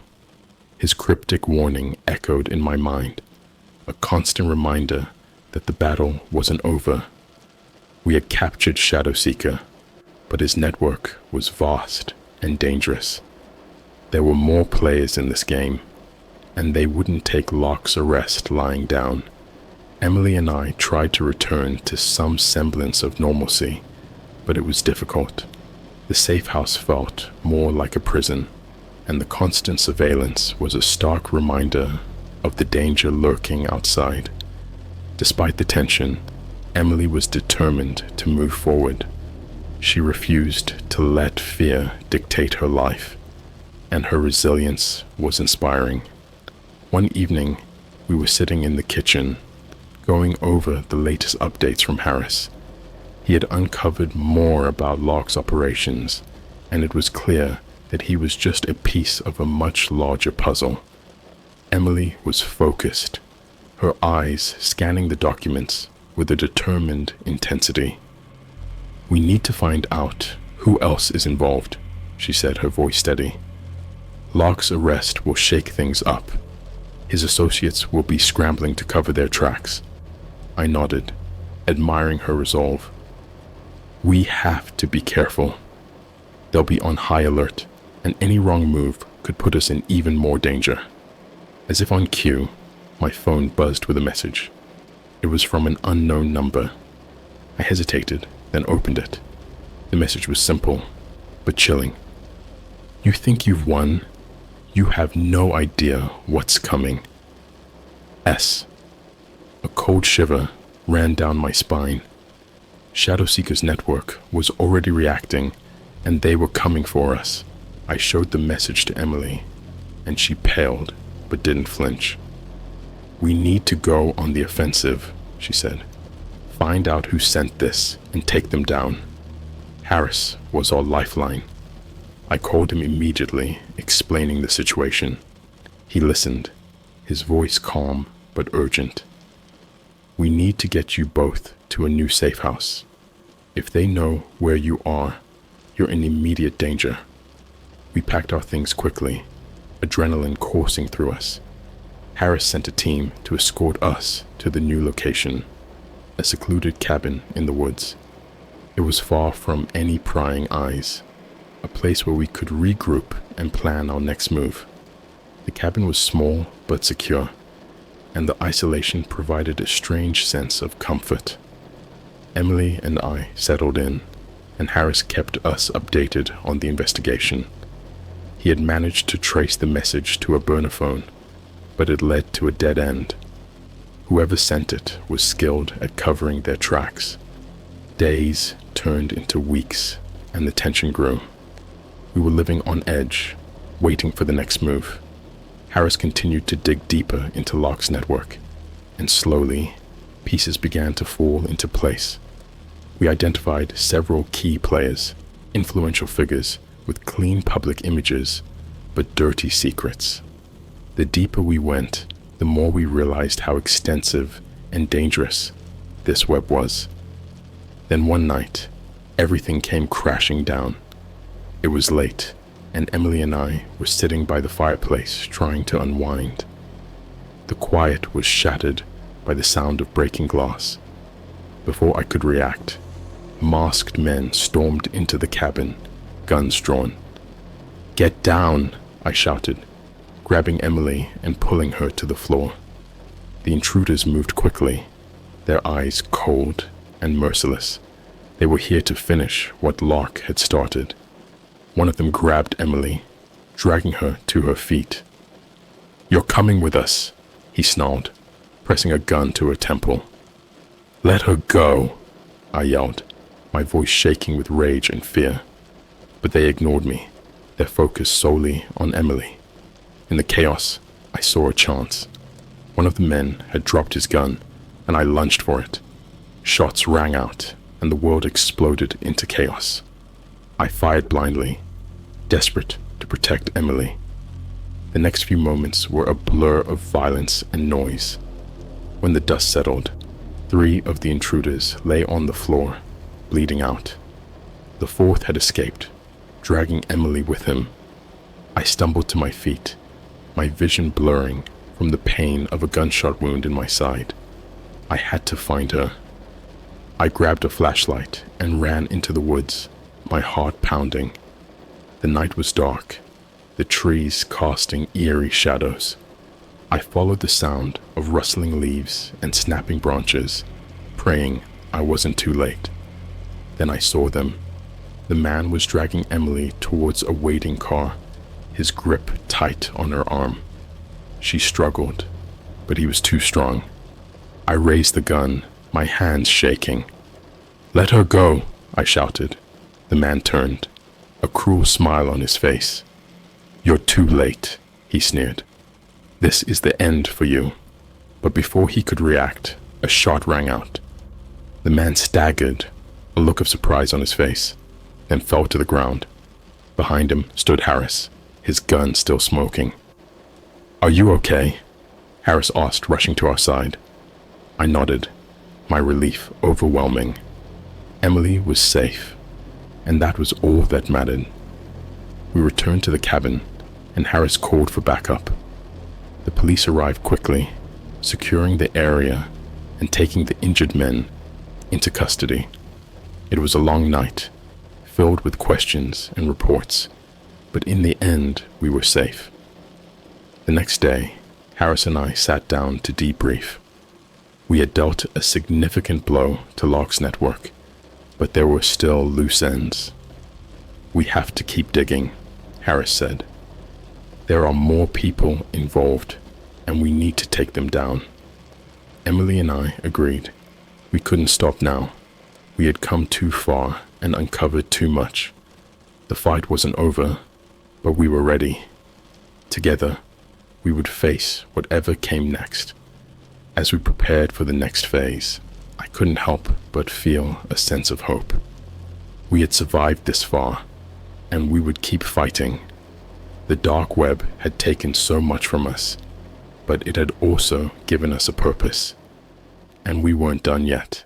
His cryptic warning echoed in my mind, a constant reminder that the battle wasn't over. We had captured Shadowseeker, but his network was vast and dangerous. There were more players in this game, and they wouldn't take Lark's arrest lying down. Emily and I tried to return to some semblance of normalcy, but it was difficult. The safe house felt more like a prison, and the constant surveillance was a stark reminder of the danger lurking outside. Despite the tension, Emily was determined to move forward. She refused to let fear dictate her life, and her resilience was inspiring. One evening, we were sitting in the kitchen, going over the latest updates from Harris. He had uncovered more about Lark's operations, and it was clear that he was just a piece of a much larger puzzle. Emily was focused, her eyes scanning the documents with a determined intensity. "We need to find out who else is involved," she said, her voice steady. "Lark's arrest will shake things up. His associates will be scrambling to cover their tracks." I nodded, admiring her resolve. "We have to be careful. They'll be on high alert, and any wrong move could put us in even more danger." As if on cue, my phone buzzed with a message. It was from an unknown number. I hesitated, then opened it. The message was simple, but chilling. "You think you've won? You have no idea what's coming. S." A cold shiver ran down my spine. Shadowseeker's network was already reacting, and they were coming for us. I showed the message to Emily, and she paled but didn't flinch. "We need to go on the offensive," she said. "Find out who sent this and take them down." Harris was our lifeline. I called him immediately, explaining the situation. He listened, his voice calm but urgent. "We need to get you both to a new safe house. If they know where you are, you're in immediate danger." We packed our things quickly, adrenaline coursing through us. Harris sent a team to escort us to the new location, a secluded cabin in the woods. It was far from any prying eyes, a place where we could regroup and plan our next move. The cabin was small but secure, and the isolation provided a strange sense of comfort. Emily and I settled in, and Harris kept us updated on the investigation. He had managed to trace the message to a burner phone, but it led to a dead end. Whoever sent it was skilled at covering their tracks. Days turned into weeks, and the tension grew. We were living on edge, waiting for the next move. Harris continued to dig deeper into Locke's network, and slowly, pieces began to fall into place. We identified several key players, influential figures with clean public images, but dirty secrets. The deeper we went, the more we realized how extensive and dangerous this web was. Then one night, everything came crashing down. It was late, and Emily and I were sitting by the fireplace trying to unwind. The quiet was shattered by the sound of breaking glass. Before I could react, masked men stormed into the cabin, guns drawn. "Get down!" I shouted, grabbing Emily and pulling her to the floor. The intruders moved quickly, their eyes cold and merciless. They were here to finish what Locke had started. One of them grabbed Emily, dragging her to her feet. "You're coming with us," he snarled, pressing a gun to her temple. "Let her go," I yelled, my voice shaking with rage and fear. But they ignored me, their focus solely on Emily. In the chaos, I saw a chance. One of the men had dropped his gun, and I lunged for it. Shots rang out, and the world exploded into chaos. I fired blindly, desperate to protect Emily. The next few moments were a blur of violence and noise. When the dust settled, 3 of the intruders lay on the floor, bleeding out. The 4th had escaped, dragging Emily with him. I stumbled to my feet, my vision blurring from the pain of a gunshot wound in my side. I had to find her. I grabbed a flashlight and ran into the woods, my heart pounding. The night was dark, the trees casting eerie shadows. I followed the sound of rustling leaves and snapping branches, praying I wasn't too late. Then I saw them. The man was dragging Emily towards a waiting car, his grip tight on her arm. She struggled, but he was too strong. I raised the gun, my hands shaking. "Let her go," I shouted. The man turned, a cruel smile on his face. "You're too late," he sneered. "This is the end for you." But before he could react, a shot rang out. The man staggered, a look of surprise on his face, then fell to the ground. Behind him stood Harris, his gun still smoking. "Are you okay?" Harris asked, rushing to our side. I nodded, my relief overwhelming. Emily was safe, and that was all that mattered. We returned to the cabin, and Harris called for backup. The police arrived quickly, securing the area and taking the injured men into custody. It was a long night, filled with questions and reports, but in the end, we were safe. The next day, Harris and I sat down to debrief. We had dealt a significant blow to Locke's network, but there were still loose ends. "We have to keep digging," Harris said. "There are more people involved, and we need to take them down." Emily and I agreed. We couldn't stop now. We had come too far and uncovered too much. The fight wasn't over, but we were ready. Together, we would face whatever came next. As we prepared for the next phase, I couldn't help but feel a sense of hope. We had survived this far, and we would keep fighting. The dark web had taken so much from us, but it had also given us a purpose, and we weren't done yet.